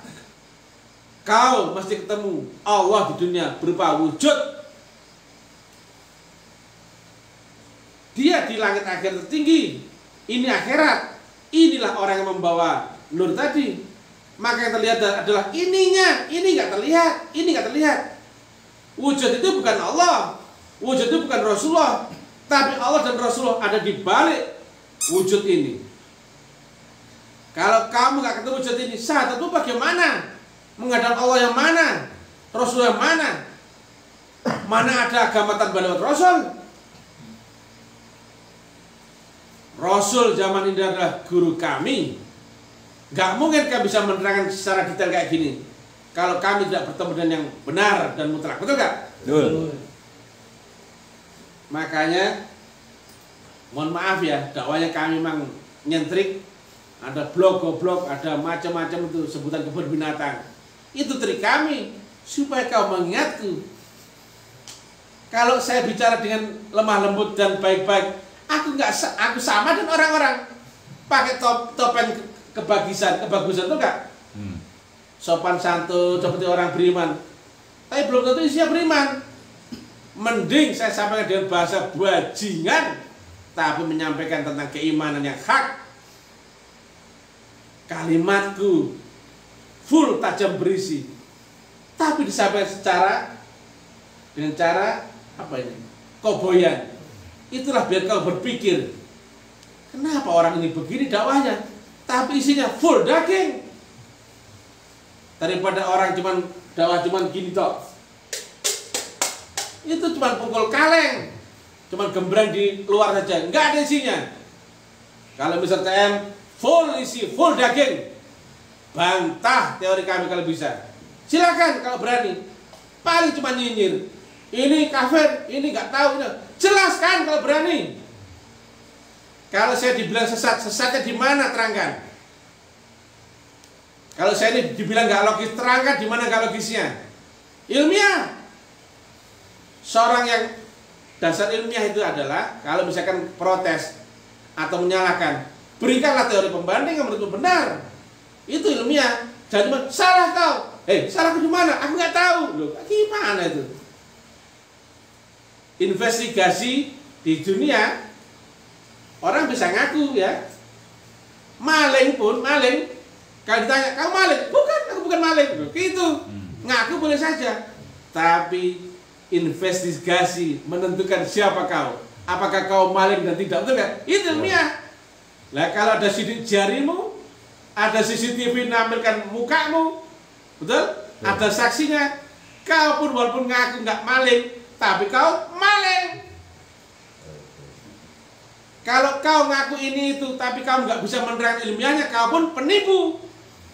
kau mesti ketemu Allah di dunia berupa wujud. Dia di langit akhir tertinggi. Ini akhirat. Inilah orang yang membawa nur tadi. Maka yang terlihat adalah ininya. Ini nggak terlihat. Ini nggak terlihat. Wujud itu bukan Allah. Wujud itu bukan Rasulullah. Tapi Allah dan Rasulullah ada di balik wujud ini. Kalau kamu nggak ketemu wujud ini, saat itu bagaimana? Menghadap Allah yang mana? Rasul yang mana? Mana ada agama tanpa lewat Rasul? Rasul zaman ini adalah guru kami. Gak mungkin kami bisa menerangkan secara detail kayak gini kalau kami tidak bertemu dengan yang benar dan mutlak. Betul gak? Betul. Makanya mohon maaf ya, dakwanya kami memang nyentrik. Ada blog, goblok, ada macam-macam itu sebutan kebun binatang. Itu trik kami supaya kau mengingatku. Kalau saya bicara dengan lemah lembut dan baik-baik, aku sama dengan orang-orang pakai topeng kebagusan itu enggak? Sopan santun seperti orang beriman, tapi belum tentu isinya beriman. Mending saya sampaikan dengan bahasa bajingan, tapi menyampaikan tentang keimanan yang hak. Kalimatku full tajam berisi, tapi disampaikan dengan cara apa ini? Koboyan. Itulah biar kau berpikir, kenapa orang ini begini dakwahnya, tapi isinya full daging. Daripada orang dakwah cuman gini toh. Itu cuma pukul kaleng, cuma gembrang di luar saja, nggak ada isinya. Kalau misal TM full isi, full daging, bantah teori kami kalau bisa. Silakan kalau berani. Paling cuma nyinyir. Ini kafir, ini nggak tahu. Jelaskan kalau berani. Kalau saya dibilang sesat, sesatnya di mana? Terangkan. Kalau saya ini dibilang nggak logis, terangkan di mana nggak logisnya. Ilmiah. Seorang yang dasar ilmiah itu adalah kalau misalkan protes atau menyalahkan, berikanlah teori pembanding yang menurutmu benar. Itu ilmiah. Jadi salah kau. Salah di mana? Aku nggak tahu. Loh, gimana itu? Investigasi di dunia orang bisa ngaku ya. Maling pun maling. Kalau ditanya, kamu maling? Bukan, aku bukan maling. Gitu. Ngaku boleh saja. Tapi investigasi menentukan siapa kau. Apakah kau maling dan tidak, betul nggak? Itu ilmiah. Lah kalau ada sidik jarimu, ada CCTV menampilkan mukamu, betul? Ada saksinya. Kau pun walaupun ngaku nggak maling, tapi kau maling. Kalau kau ngaku ini itu, tapi kau nggak bisa menerangkan ilmiahnya, kau pun penipu.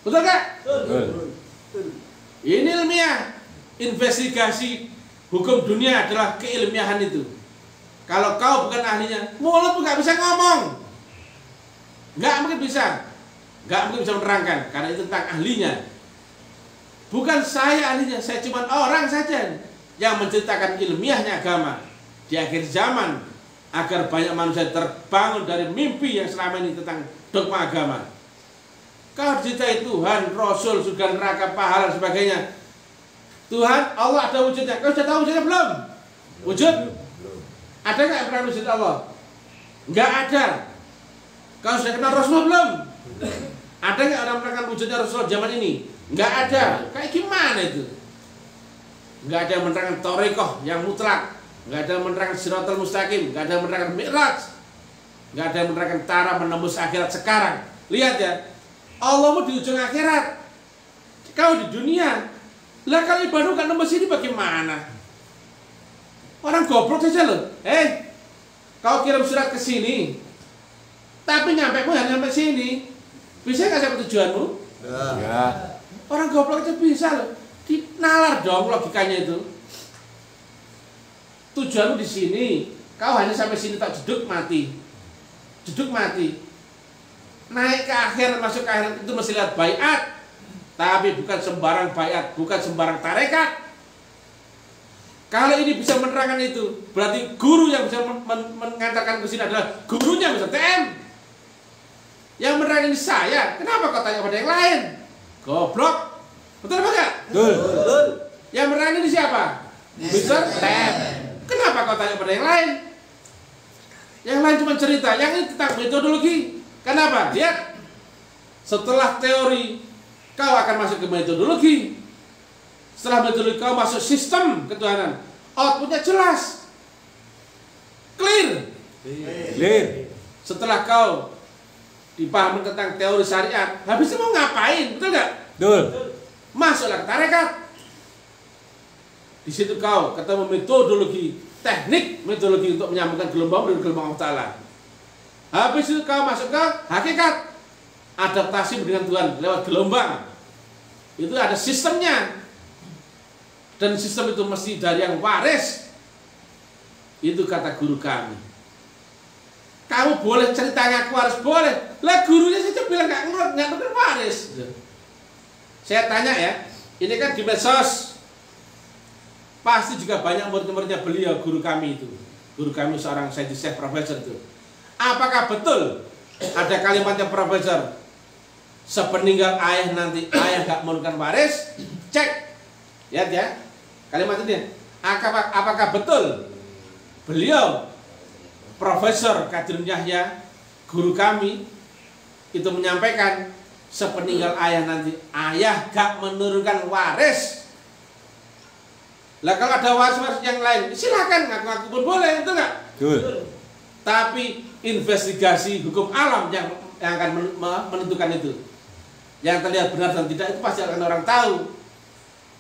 Betul nggak? Ini ilmiah. Investigasi hukum dunia adalah keilmiahan itu. Kalau kau bukan ahlinya, mulutmu nggak bisa ngomong. Nggak mungkin bisa. Nggak mungkin bisa menerangkan, karena itu tentang ahlinya. Bukan saya ahlinya, saya cuma orang saja yang menceritakan ilmiahnya agama di akhir zaman, agar banyak manusia terbangun dari mimpi yang selama ini tentang dogma agama. Kau ceritai Tuhan, Rasul, surga neraka, pahala dan sebagainya. Tuhan, Allah ada wujudnya. Kau sudah tahu wujudnya belum? Wujud? Ada nggak yang pernah wujud Allah? Nggak ada. Kau sudah kenal Rasul belum? Ada nggak orang menerangkan wujudnya Rasul zaman ini? Nggak ada. Kayak gimana itu? Nggak ada yang menerangkan Thariqah yang mutlak. Nggak ada yang menerangkan Siratal Mustaqim. Nggak ada yang menerangkan Mi'raj. Nggak ada yang menerangkan cara menembus akhirat sekarang. Lihat ya, Allahmu di ujung akhirat, kau di dunia. Lah kalau ibadah nggak nembus ini bagaimana? Orang goblok saja loh. Kau kirim surat ke sini, tapi nyampe pun hanya sampai sini. Bisa nggak sampai tujuanmu? Ya. Orang goblok aja bisa loh. Nalar dong logikanya itu. Tujuanmu di sini, kau hanya sampai sini tak jeduk mati. Jeduk mati. Naik ke akhir, masuk ke akhir itu mesti lihat baiat. Tapi bukan sembarang baiat, bukan sembarang tarekat. Kalau ini bisa menerangkan itu, berarti guru yang bisa mengantarkan ke sini adalah gurunya, bisa TM. Yang menerangkan ini saya. Kenapa kau tanya pada yang lain? Goblok. Betul apa enggak? Betul. Yang menerangkan ini siapa? Mister TM. Kenapa kau tanya pada yang lain? Yang lain cuma cerita, yang ini tentang metodologi. Kenapa? Lihat. Setelah teori, kau akan masuk ke metodologi. Setelah metodologi, kau masuk sistem ketuhanan. Outputnya jelas, clear. Setelah kau dipahami tentang teori syariat, habis itu mau ngapain? Betul nggak? Betul. Masuklah ke tarekat. Di situ kau ketemu metodologi, teknik metodologi untuk menyambungkan gelombang dengan gelombang Allah Ta'ala. Habis itu kau masuk ke hakikat, adaptasi dengan Tuhan lewat gelombang. Itu ada sistemnya. Dan sistem itu mesti dari yang waris. Itu kata guru kami. Kamu boleh cerita ngaku waris, boleh. Lah gurunya saja bilang nggak waris. Saya tanya ya, Ini kan di medsos pasti juga banyak murid-muridnya beliau, guru kami itu. Guru kami seorang saintis profesor itu. Apakah betul ada kalimatnya profesor, sepeninggal ayah nanti ayah gak menurunkan waris? Cek, lihat ya kalimat ini. Apakah betul beliau Profesor Qadir Yahya, guru kami, itu menyampaikan sepeninggal ayah nanti ayah gak menurunkan waris? Lah kalau ada waris-waris yang lain silakan ngaku-ngaku pun boleh, itu enggak? Betul. Tapi investigasi hukum alam yang akan menentukan itu. Yang terlihat benar dan tidak itu pasti akan orang tahu.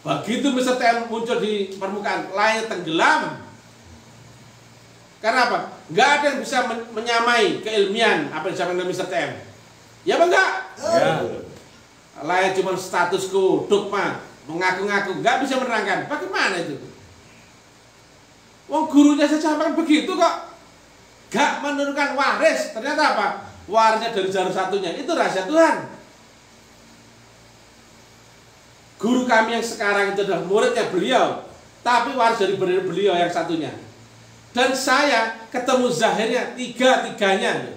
Begitu Mr. TM muncul di permukaan, lainnya tenggelam. Karena apa? Nggak ada yang bisa menyamai keilmian apa yang disampaikan Mr. TM. Ya apa enggak? Ya. Lain cuma status quo, dogma, mengaku-ngaku, nggak bisa menerangkan. Bagaimana itu? Wong gurunya saja sampaikan begitu kok. Gak menurunkan waris. Ternyata apa? Warisnya dari jalur satunya. Itu rahasia Tuhan. Guru kami yang sekarang itu adalah muridnya beliau, tapi waris dari beliau yang satunya. Dan saya ketemu zahirnya tiga-tiganya.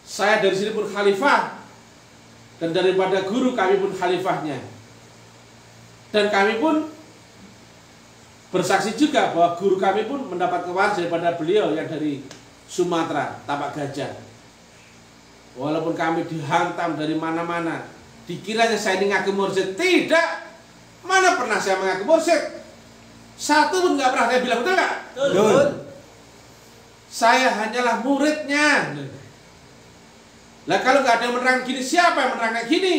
Saya dari sini pun khalifah, dan daripada guru kami pun khalifahnya. Dan kami pun bersaksi juga bahwa guru kami pun mendapat waris daripada beliau yang dari Sumatera, Tapak Gajah. Walaupun kami dihantam dari mana-mana, dikiranya saya ini ngaku mursyid. Tidak. Mana pernah saya mengaku mursyid? Satu pun nggak pernah saya bilang, betul nggak? Betul. Saya hanyalah muridnya. Lah kalau nggak ada yang menerang gini, siapa yang menerang kayak gini?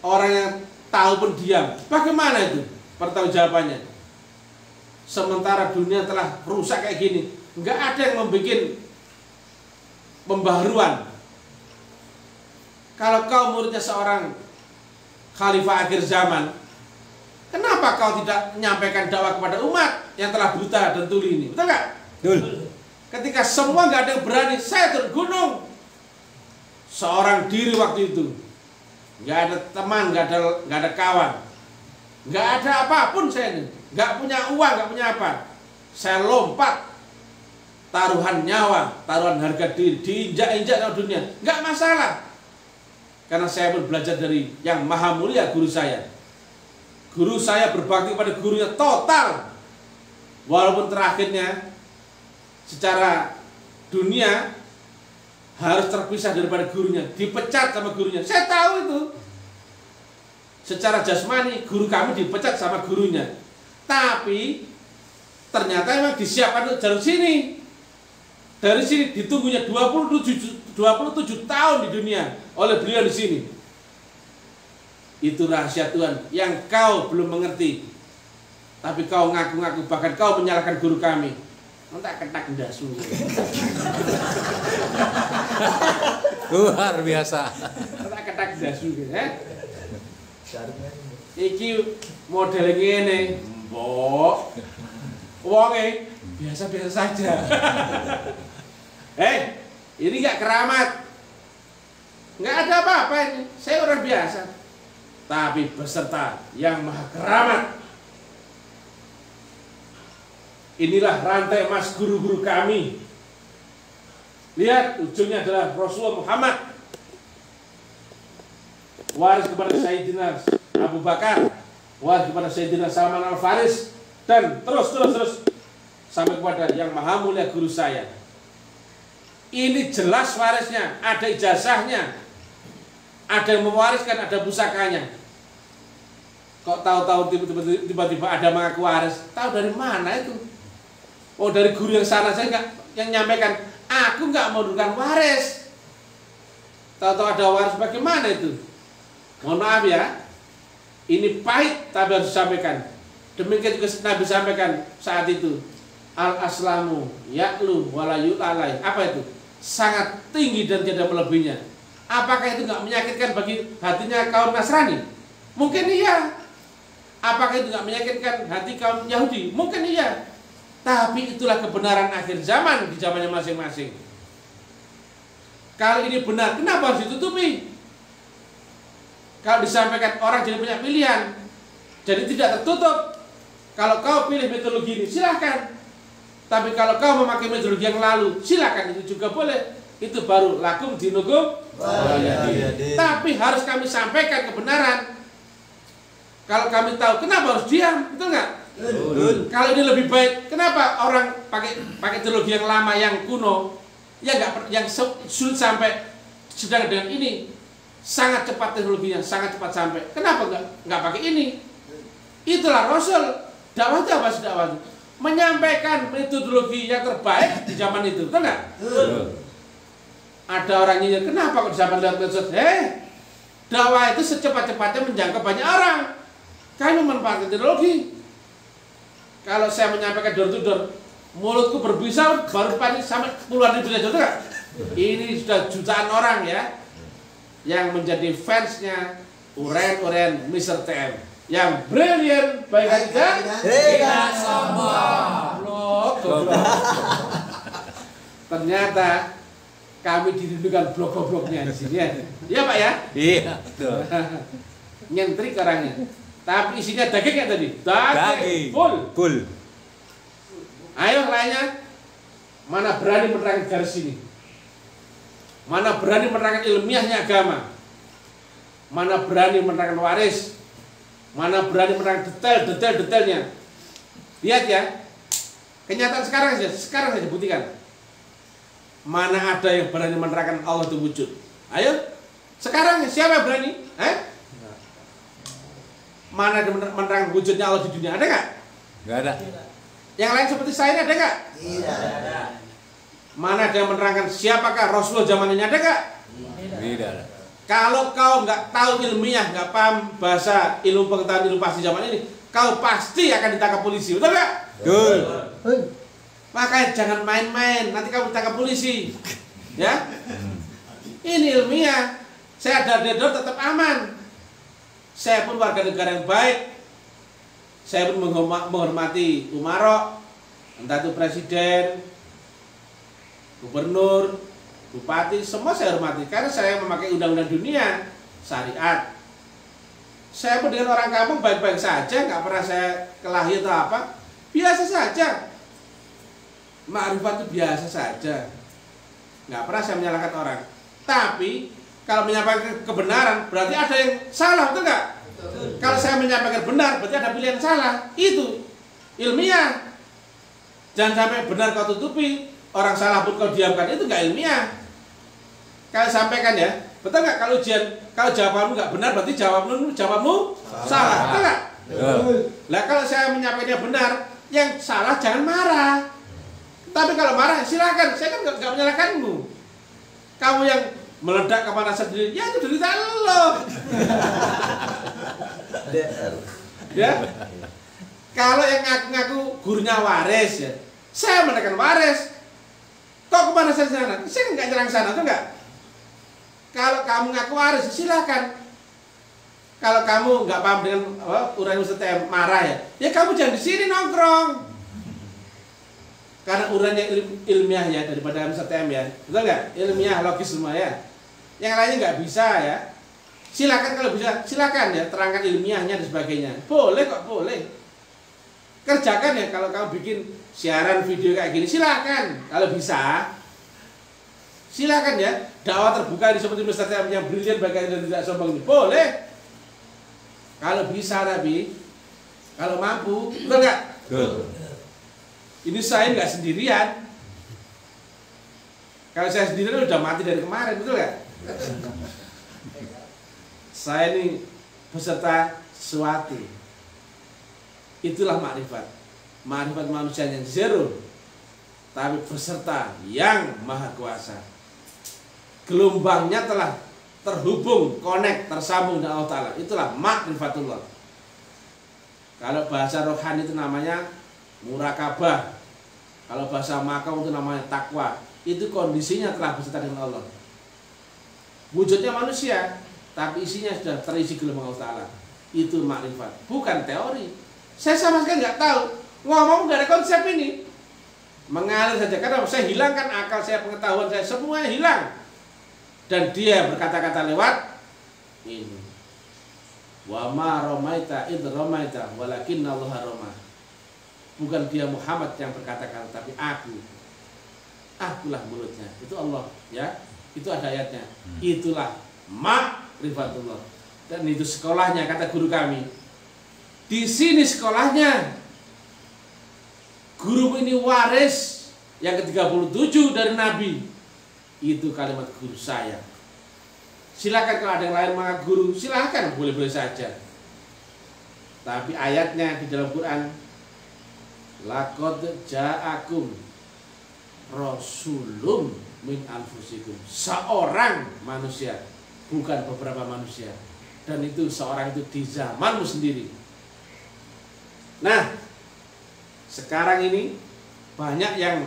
Orang yang tahu pun diam. Bagaimana itu pertanggungjawabannya? Sementara dunia telah rusak kayak gini, nggak ada yang membuat pembaharuan. Kalau kau muridnya seorang khalifah akhir zaman, kenapa kau tidak menyampaikan dakwah kepada umat yang telah buta dan tuli ini? Betul nggak? Betul. Ketika semua nggak ada yang berani, saya turun gunung. Seorang diri waktu itu, nggak ada teman, nggak ada kawan, nggak ada apapun saya ini, nggak punya uang, nggak punya apa. Saya lompat. Taruhan nyawa, taruhan harga diri, diinjak-injak sama dunia, nggak masalah. Karena saya pun belajar dari yang maha mulia, guru saya. Guru saya berbakti pada gurunya total. Walaupun terakhirnya secara dunia harus terpisah daripada gurunya, dipecat sama gurunya. Saya tahu itu. Secara jasmani guru kami dipecat sama gurunya. Tapi ternyata memang disiapkan untuk jalur sini. Dari sini ditunggunya 27 tahun di dunia oleh beliau di sini. Itu rahasia Tuhan yang kau belum mengerti. Tapi kau ngaku-ngaku, bahkan kau menyalahkan guru kami. Entah ketak ndasu. Luar biasa. Entah ketak ndasu Iki model ngene, mbok. Wonge biasa-biasa saja. Ini nggak keramat, nggak ada apa-apa ini. Saya orang biasa, tapi beserta yang maha keramat. Inilah rantai emas guru-guru kami. Lihat, ujungnya adalah Rasulullah Muhammad, waris kepada Sayyidina Abu Bakar, waris kepada Sayyidina Salman Al-Faris, dan terus sampai kepada yang maha mulia guru saya. Ini jelas warisnya, ada ijazahnya, ada yang mewariskan, ada pusakanya. Kok tahu-tahu tiba-tiba ada mengaku waris? Tahu dari mana itu? Oh, dari guru yang sana saya nggak, yang nyampaikan, aku nggak mau menurunkan waris. Tahu-tahu ada waris, bagaimana itu? Mohon maaf ya, ini pahit tapi harus disampaikan. Demikian juga Nabi sampaikan saat itu, al-aslamu ya'lu wala yu'lalai. Apa itu? Sangat tinggi dan tidak melebihinya. Apakah itu nggak menyakitkan bagi hatinya kaum Nasrani? Mungkin iya. Apakah itu nggak menyakitkan hati kaum Yahudi? Mungkin iya. Tapi itulah kebenaran akhir zaman di zamannya masing-masing. Kalau ini benar, kenapa harus ditutupi? Kalau disampaikan orang jadi punya pilihan, jadi tidak tertutup. Kalau kau pilih metodologi ini, silahkan. Tapi kalau kau memakai metodologi yang lalu, silahkan, itu juga boleh. Itu baru lakum dinukum. Tapi harus kami sampaikan kebenaran. Kalau kami tahu, kenapa harus diam? Betul nggak? Kalau ini lebih baik, kenapa orang pakai teknologi yang lama, yang kuno, yang sulit sampai, sedang dengan ini sangat cepat teknologinya, sangat cepat sampai. Kenapa nggak pakai ini? Itulah Rasul. Dakwah itu apa sih dakwah itu? Menyampaikan metodologi yang terbaik di zaman itu, betul nggak? Ada orang nyinyir, kenapa kok di zaman lewat medsos? Dakwah itu secepat-cepatnya menjangkau banyak orang. Kami memanfaatkan teknologi. Kalau saya menyampaikan door to door, mulutku berbisa baru panik sampai puluhan ribu saja, enggak? Ini sudah jutaan orang ya yang menjadi fansnya Uren Mr. TM yang brilliant, baik aja tidak sombong. Ternyata kami dirindukan blok-bloknya di sini ya. Iya Pak ya? Iya. Nyentrik orangnya. Tapi isinya daging ya tadi? Daging. Full. Ayo lainnya. Mana berani menerangkan garis ini? Mana berani menerangkan ilmiahnya agama? Mana berani menerangkan waris? Mana berani menerangkan detailnya? Lihat ya. Kenyataan sekarang saja buktikan. Mana ada yang berani menerangkan Allah itu wujud? Ayo. Sekarang siapa yang berani? Mana ada menerangkan wujudnya Allah di dunia? Ada nggak? Nggak ada. Yang lain seperti saya ini ada nggak? Tidak ada. Mana ada yang menerangkan siapakah Rasulullah zaman ini? Ada nggak? Tidak ada. Kalau kau nggak tahu ilmiah, nggak paham bahasa ilmu pengetahuan ilmu pasti zaman ini, kau pasti akan ditangkap polisi, betul nggak? Betul. Makanya jangan main-main, nanti kamu ditangkap polisi, ya? Ini ilmiah. Saya ada tetap aman. Saya pun warga negara yang baik. Saya pun menghormati umarok, entah itu presiden, gubernur, bupati, semua saya hormati karena saya memakai undang-undang dunia, syariat. Saya pun dengan orang kampung baik-baik saja, nggak pernah saya kelahi atau apa, biasa saja. Ma'rifat itu biasa saja, nggak pernah saya menyalahkan orang. Tapi kalau menyampaikan kebenaran berarti ada yang salah, betul nggak? Kalau saya menyampaikan benar berarti ada pilihan salah. Itu ilmiah. Jangan sampai benar kau tutupi, orang salah pun kau diamkan, itu nggak ilmiah. Kalian sampaikan ya, betul nggak? Kalau ujian, kalau jawabanmu nggak benar berarti jawabmu salah, betul nggak? Lah kalau saya menyampaikannya benar, yang salah jangan marah. Tapi kalau marah silakan, saya kan nggak menyalahkanmu. Kamu yang meledak kepanasan sendiri, ya itu derita lo. Ya. Kalau yang ngaku-ngaku gurunya waris ya, saya menekan waris. Kok kepanasan sana? Saya nggak nyerang sana, tuh nggak? Kalau kamu ngaku waris, silakan. Kalau kamu nggak paham dengan uraian Ustaz marah ya kamu jangan di sini nongkrong. Karena uraiannya ilmiah ya daripada Ustaz ya, betul nggak? Ilmiah logis semua ya. Yang lainnya nggak bisa ya. Silakan kalau bisa, silakan ya terangkan ilmiahnya dan sebagainya. Boleh kok, boleh. Kerjakan ya kalau kamu bikin siaran video kayak gini, silakan kalau bisa. Silakan ya, dakwah terbuka di seperti Ustaz yang brilian bagaimana dan tidak sombong ini. Boleh. Kalau bisa tapi kalau mampu, betul nggak? Ini saya nggak sendirian. Kalau saya sendirian udah mati dari kemarin, betul nggak? Saya ini beserta sesuatu. Itulah makrifat. Makrifat manusia yang zero, tapi beserta yang maha kuasa. Gelombangnya telah terhubung, connect, tersambung dengan Allah Ta'ala. Itulah makrifatullah. Kalau bahasa rohani itu namanya murakabah. Kalau bahasa makam itu namanya takwa. Itu kondisinya telah beserta dengan Allah. Wujudnya manusia, tapi isinya sudah terisi gelombang Allah Ta'ala. Itu makrifat, bukan teori. Saya sama sekali nggak tahu. Ngomong nggak ada konsep ini. Mengalir saja, karena saya hilangkan akal saya, pengetahuan saya, semuanya hilang. dan dia berkata-kata lewat ini. Wa ma ramaita id ramaita walakinna Allah rama. Bukan dia Muhammad yang berkata-kata, tapi akulah mulutnya. Itu Allah, ya. Itu ada ayatnya. Itulah ma'rifatullah. Dan itu sekolahnya, kata guru kami. Di sini sekolahnya. Guru ini waris yang ke-37 dari Nabi. Itu kalimat guru saya. Silakan kalau ada yang lain mengaku guru, silakan, boleh-boleh saja. Tapi ayatnya di dalam Quran, laqad ja'akum rasulun min anfusikum. Seorang manusia, bukan beberapa manusia. Dan itu seorang itu di zamanmu sendiri. Nah, sekarang ini banyak yang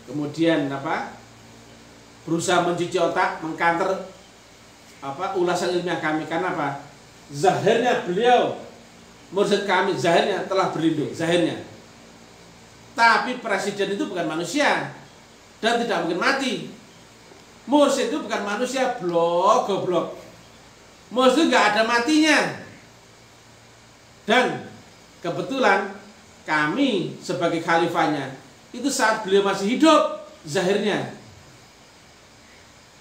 kemudian berusaha mencuci otak, mengkanter ulasan ilmiah kami. Karena apa? Zahirnya beliau, mursyid kami, zahirnya telah berlindung, zahirnya. Tapi presiden itu bukan manusia dan tidak mungkin mati. Mursyid itu bukan manusia, goblok. Mursyid nggak ada matinya. Dan kebetulan kami sebagai khalifahnya itu saat beliau masih hidup, zahirnya.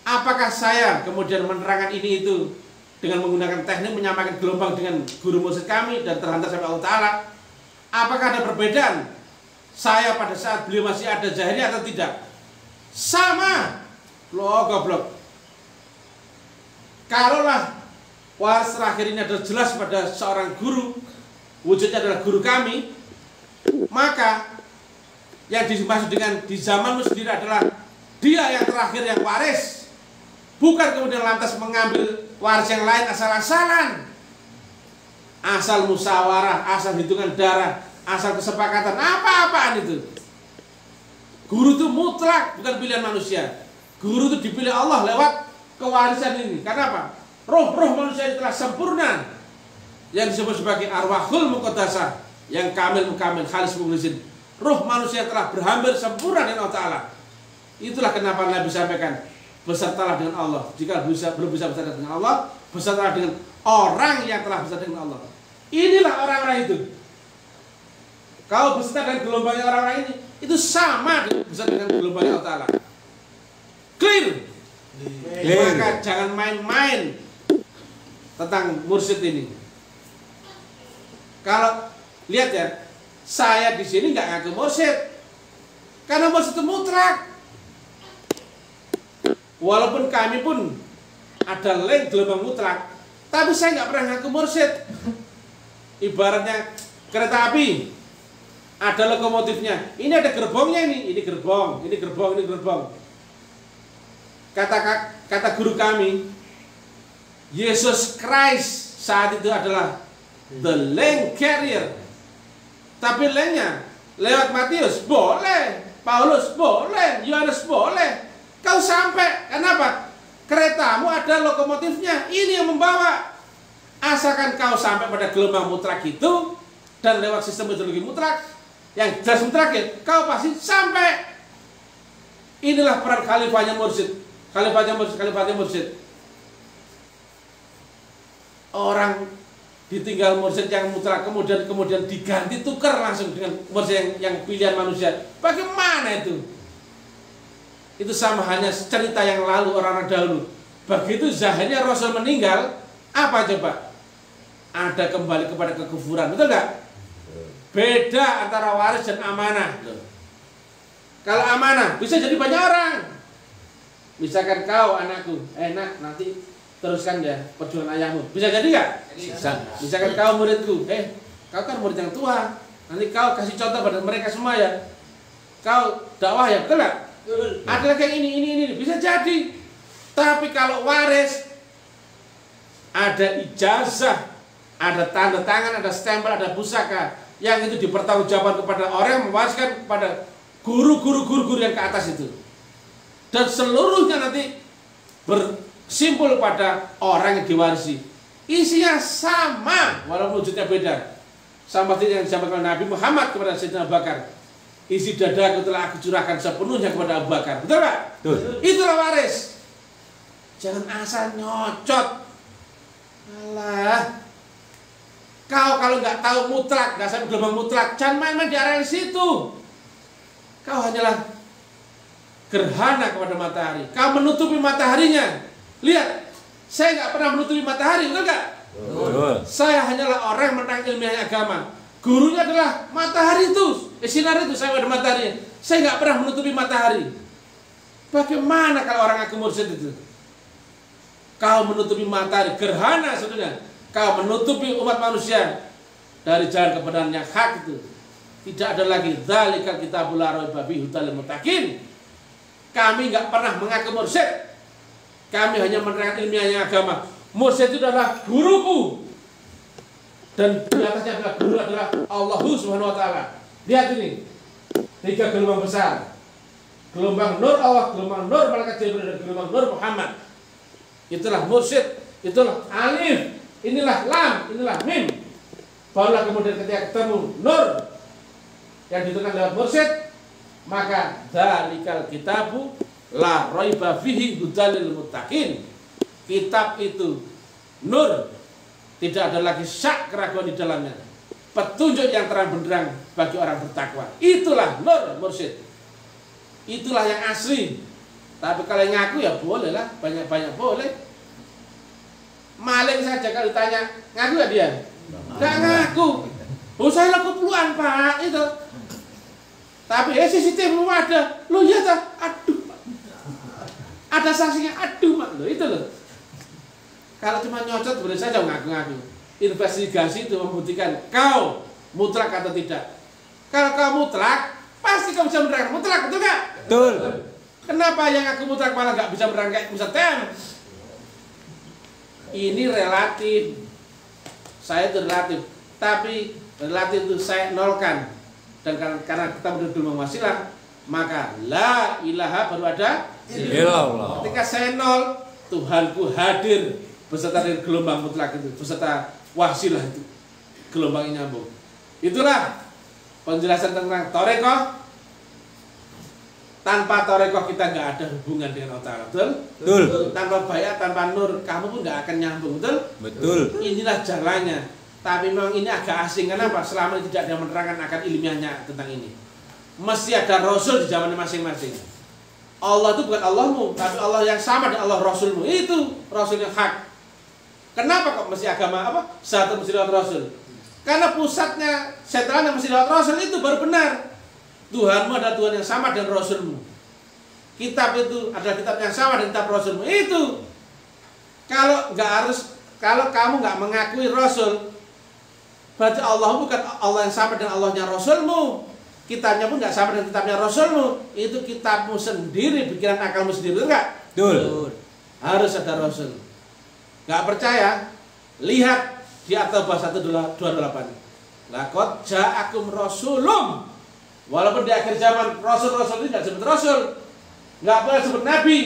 Apakah saya kemudian menerangkan ini itu dengan menggunakan teknik menyamakan gelombang dengan guru mursyid kami dan terhantar sampai Allah Ta'ala? Apakah ada perbedaan saya pada saat beliau masih ada zahirnya atau tidak? Sama. Goblok. Kalaulah waris terakhir ini adalah jelas pada seorang guru, wujudnya adalah guru kami, maka yang dimaksud dengan di zamanmu sendiri adalah dia yang terakhir yang waris. Bukan kemudian lantas mengambil waris yang lain asal-asalan. Asal musyawarah, asal hitungan darah, asal kesepakatan, apa-apaan itu. Guru itu mutlak, bukan pilihan manusia. Guru itu dipilih Allah lewat kewarisan ini. Karena apa? Roh-roh manusia itu telah sempurna. Yang disebut sebagai arwahul muqaddasah, yang kamil mukamil, khalis mukhlisin. Roh manusia telah berhampir sempurna dengan Allah Ta'ala. Itulah kenapa Nabi sampaikan, besertalah dengan Allah. Jika belum bisa bersama dengan Allah, besertalah dengan orang yang telah bersama dengan Allah. Inilah orang-orang itu. Kau beserta dengan gelombangnya orang-orang ini, itu sama beserta dengan gelombangnya Allah Ta'ala. Clear? Maka jangan main-main tentang mursyid ini. Kalau lihat ya, saya di sini nggak ngaku mursyid, karena mursyid itu mutlak. Walaupun kami pun ada link gelombang mutlak, tapi saya nggak pernah ngaku mursyid. Ibaratnya kereta api, ada lokomotifnya, ini ada gerbongnya, ini gerbong, ini gerbong, ini gerbong. Kata guru kami, Yesus Christ saat itu adalah the link carrier. Tapi linknya lewat Matius boleh, Paulus boleh, Yohanes boleh. Kau sampai, kenapa? Keretamu ada lokomotifnya, ini yang membawa. Asalkan kau sampai pada gelombang mutlak itu dan lewat sistem metodologi mutlak yang jelas mutlak, kau pasti sampai. Inilah peran khalifahnya mursyid. Khalifahnya mursyid. Orang ditinggal mursyid yang mutlak kemudian diganti, tukar langsung dengan mursyid yang pilihan manusia. Bagaimana itu? Itu sama hanya cerita yang lalu orang-orang dahulu. Begitu zahirnya Rasul meninggal, apa coba? Ada kembali kepada kekufuran, betul nggak? Beda antara waris dan amanah. Kalau amanah bisa jadi banyak orang. Misalkan kau anakku, nak nanti teruskan ya perjuangan ayahmu. Bisa jadi nggak? Bisa. Misalkan kau muridku, kau kan murid yang tua, nanti kau kasih contoh pada mereka semua ya. Kau dakwah ya, betul nggak? Ada lagi yang ini bisa jadi. Tapi kalau waris, ada ijazah, ada tanda tangan, ada stempel, ada pusaka, yang itu dipertanggungjawabkan kepada orang yang mewariskan kepada guru yang ke atas itu. Dan seluruhnya nanti bersimpul pada orang yang diwarisi. Isinya sama, walaupun wujudnya beda. Sama seperti yang disampaikan Nabi Muhammad kepada Sayyidina Abu Bakar. Isi dadaku telah aku curahkan sepenuhnya kepada Abu Bakar. Betul Pak? Betul. Itulah waris. Jangan asal nyocot. Alah. Kau kalau nggak tahu mutlak, nggak sampai gelombang mutlak, jangan main-main di area situ. Kau hanyalah gerhana kepada matahari. Kau menutupi mataharinya. Lihat, saya nggak pernah menutupi matahari, betul nggak? Betul. Saya hanyalah orang yang menerangkan ilmiah agama. Gurunya adalah matahari itu, sinar itu, saya ada matahari. Saya nggak pernah menutupi matahari. Bagaimana kalau orang aku mursyid itu? Kau menutupi matahari, gerhana sebetulnya. Kau menutupi umat manusia dari jalan kebenaran yang hak itu. Tidak ada lagi dzalikal kitabul la raiba fihi hudal lil muttaqin. Kami nggak pernah mengaku mursyid. Kami hanya menerangkan ilmiahnya agama. Mursyid itu adalah guruku. Dan di atasnya adalah guru adalah Allah Subhanahu wa taala. Lihat ini. 3 gelombang besar. Gelombang nur Allah, gelombang nur malaikat Jibril, dan gelombang nur Muhammad. Itulah mursyid, itulah alif. Inilah lam, inilah mim. Barulah kemudian ketika ketemu nur yang ditentukan lewat mursyid, maka dzalikal kitabu la raiba fihi hudal lil muttaqin. Kitab itu nur, tidak ada lagi syak keraguan di dalamnya. Petunjuk yang terang benderang bagi orang bertakwa. Itulah nur mursyid. Itulah yang asli. Tapi kalau yang ngaku ya boleh lah, banyak-banyak boleh. Maling saja kalau ditanya, ngaku gak dia? Gak ngaku. Oh saya laku puluhan Pak, itu. Tapi CCTV belum ada. Lo ya tak? Aduh. Ada saksinya, aduh Mak. Loh itu loh. Kalau cuma nyocot boleh saja ngaku-ngaku. Investigasi itu membuktikan kau mutlak atau tidak. Kalau kau mutlak, pasti kau bisa menerangkan mutlak, betul gak? Betul. Kenapa yang aku mutlak malah gak bisa menerangkan Ustaz Tem? Ini relatif. Saya itu relatif. Tapi relatif itu saya nolkan. Dan karena kita berdua wasilah, maka la ilaha baru ada illallah. Ketika saya nol, Tuhanku hadir beserta dengan gelombang mutlak itu, beserta wasilah itu, gelombang yang nyambung. Itulah penjelasan tentang Thariqah. Tanpa Thariqah kita nggak ada hubungan dengan Allah Ta'ala, betul? Betul. Tanpa bayat, tanpa nur, kamu pun nggak akan nyambung, betul? Betul. Inilah jalannya. Tapi memang ini agak asing, kenapa? Selama ini tidak ada yang menerangkan akan ilmiahnya tentang ini. Mesti ada Rasul di zamannya masing-masing. Allah itu bukan Allahmu, tapi Allah yang sama dengan Allah Rasulmu. Itu Rasul yang hak. Kenapa kok mesti agama apa? Satu mesti lewat Rasul. Karena pusatnya, sentralnya mesti lewat Rasul, itu baru benar. Tuhanmu adalah Tuhan yang sama dengan Rasulmu. Kitab itu adalah kitab yang sama dengan kitab Rasulmu. Itu. Kalau kamu nggak mengakui Rasul, berarti Allah bukan Allah yang sama dengan Allahnya Rasulmu. Kitabnya pun nggak sama dengan kitabnya Rasulmu. Itu kitabmu sendiri, pikiran akalmu sendiri, betul nggak? Betul. Harus ada Rasul. Nggak percaya? Lihat di At-Taubah 1:28. Laqad ja'akum rasulun. Walaupun di akhir zaman Rasul-Rasul ini nggak disebut Rasul, nggak boleh disebut Nabi.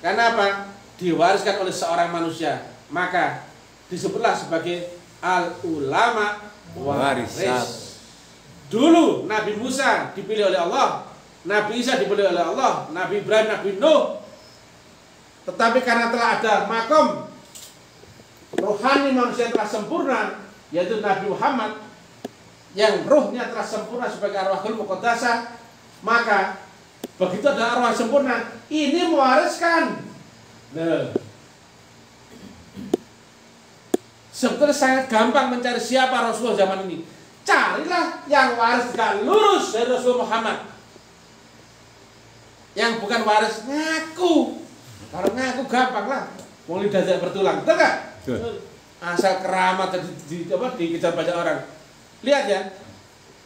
Karena apa? Diwariskan oleh seorang manusia, maka disebutlah sebagai al-ulama waris. Dulu Nabi Musa dipilih oleh Allah, Nabi Isa dipilih oleh Allah, Nabi Ibrahim, Nabi Nuh. Tetapi karena telah ada makom rohani manusia yang telah sempurna, yaitu Nabi Muhammad, yang ruhnya telah sempurna sebagai arwahul muqaddasah, maka begitu ada arwah sempurna, ini mewariskan. Nah, sebetulnya sangat gampang mencari siapa Rasulullah zaman ini. Carilah yang waris gak lurus dari Rasul Muhammad. Yang bukan waris ngaku. Kalau ngaku gampang lah. Mau lidah tidak bertulang, betul gak? Asal keramat dikejar banyak orang. Lihat ya,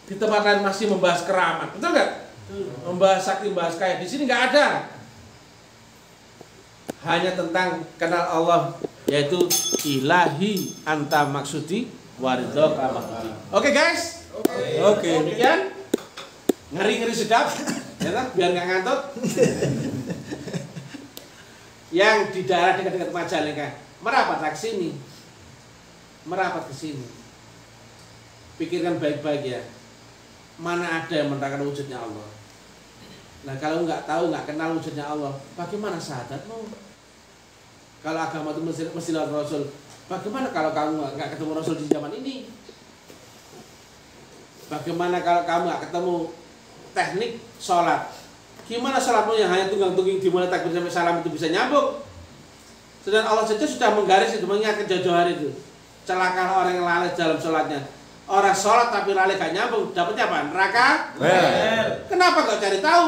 di tempat lain masih membahas keramat, betul nggak? Membahas sakti, membahas kaya. Di sini nggak ada. Hanya tentang kenal Allah, yaitu ilahi anta maksudi waridhoka maksudi. Oke guys? Oke. Kemudian ngeri-ngeri sedap, ya, biar nggak ngantuk. Yang di daerah dekat-dekat Majalengka, merapat ke sini, merapat ke sini. Pikirkan baik-baik ya, mana ada yang menerangkan wujudnya Allah. Nah kalau nggak tahu, nggak kenal wujudnya Allah, bagaimana syahadatmu? Kalau agama itu mesti lewat Rasul. Bagaimana kalau kamu nggak ketemu Rasul di zaman ini? Bagaimana kalau kamu nggak ketemu teknik sholat? Gimana sholatmu yang hanya tunggang-tungging dimulai takbir sampai salam itu bisa nyambung? Sedangkan Allah saja sudah menggaris itu, mengingatkan jauh-jauh hari itu. Celakalah orang yang lalai dalam sholatnya. Orang sholat tapi lalai gak nyambung, dapatnya apa? Neraka? Kenapa gak cari tahu?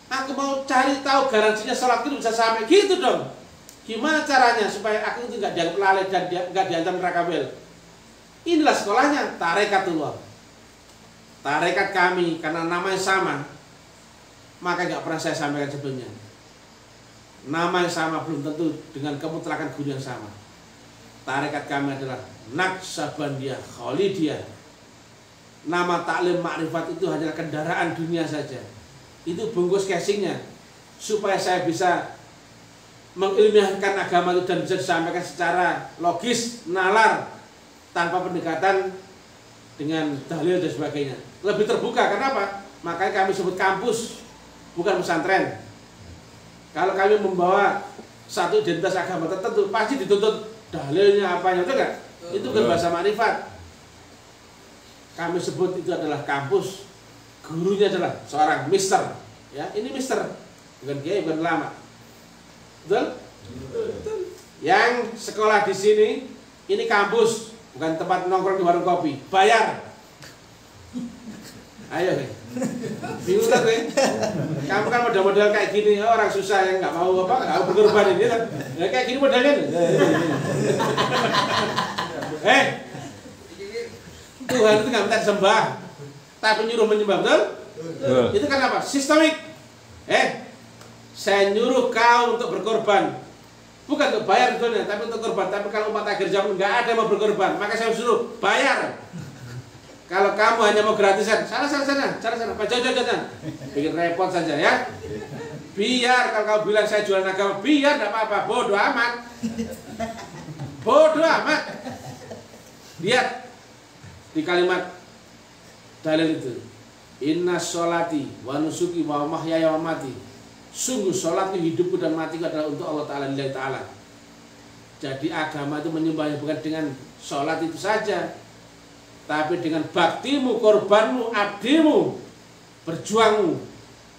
Aku mau cari tahu garansinya sholat itu bisa sampai gitu dong. Gimana caranya supaya aku itu gak dianggap lalai dan gak diancam neraka bel? Inilah sekolahnya, tarekatullah. Tarekat kami, karena namanya sama, maka gak pernah saya sampaikan sebelumnya. Nama yang sama belum tentu dengan kemutlakan guru yang sama. Tarekat kami adalah Naqsabandiyah Khalidiyah. Nama taklim makrifat itu hanyalah kendaraan dunia saja. Itu bungkus casingnya supaya saya bisa mengilmiahkan agama itu dan bisa disampaikan secara logis, nalar, tanpa pendekatan dengan dalil dan sebagainya. Lebih terbuka, kenapa? Makanya kami sebut kampus, bukan pesantren. Kalau kami membawa satu identitas agama tertentu, pasti dituntut dalilnya apanya, itu enggak? Itu kan bahasa makrifat. Kami sebut itu adalah kampus, gurunya adalah seorang mister, ya. Ini mister, bukan kiai, bukan ulama. Betul? Betul. Yang sekolah di sini, ini kampus, bukan tempat nongkrong di warung kopi. Bayar. Ayo, bingung kan, kamu kan model-model kayak gini, orang susah yang nggak mau nggak mau berkorban ini kan, ya, kayak gini modelnya. Tuhan itu nggak minta disembah, tapi nyuruh menyembah, betul? Itu kan apa? Sistemik. Saya nyuruh kau untuk berkorban, bukan untuk bayar betulnya, tapi untuk korban. Tapi kalau umat akhir zaman nggak ada yang mau berkorban, maka saya suruh bayar. Kalau kamu hanya mau gratisan, sana, Pak jangan, bikin repot saja ya. Biar kalau kamu bilang saya jualan agama, biar tidak apa-apa, bodoh amat. Bodoh amat. Lihat di kalimat dalil itu, inna sholati wa nusuki wa mahyaya wa mati. Sungguh sholat itu hidupku dan matiku adalah untuk Allah Ta'ala, lillahi ta'ala. Jadi agama itu menyembahnya bukan dengan sholat itu saja, tapi dengan baktimu, korbanmu, abdimu, berjuangmu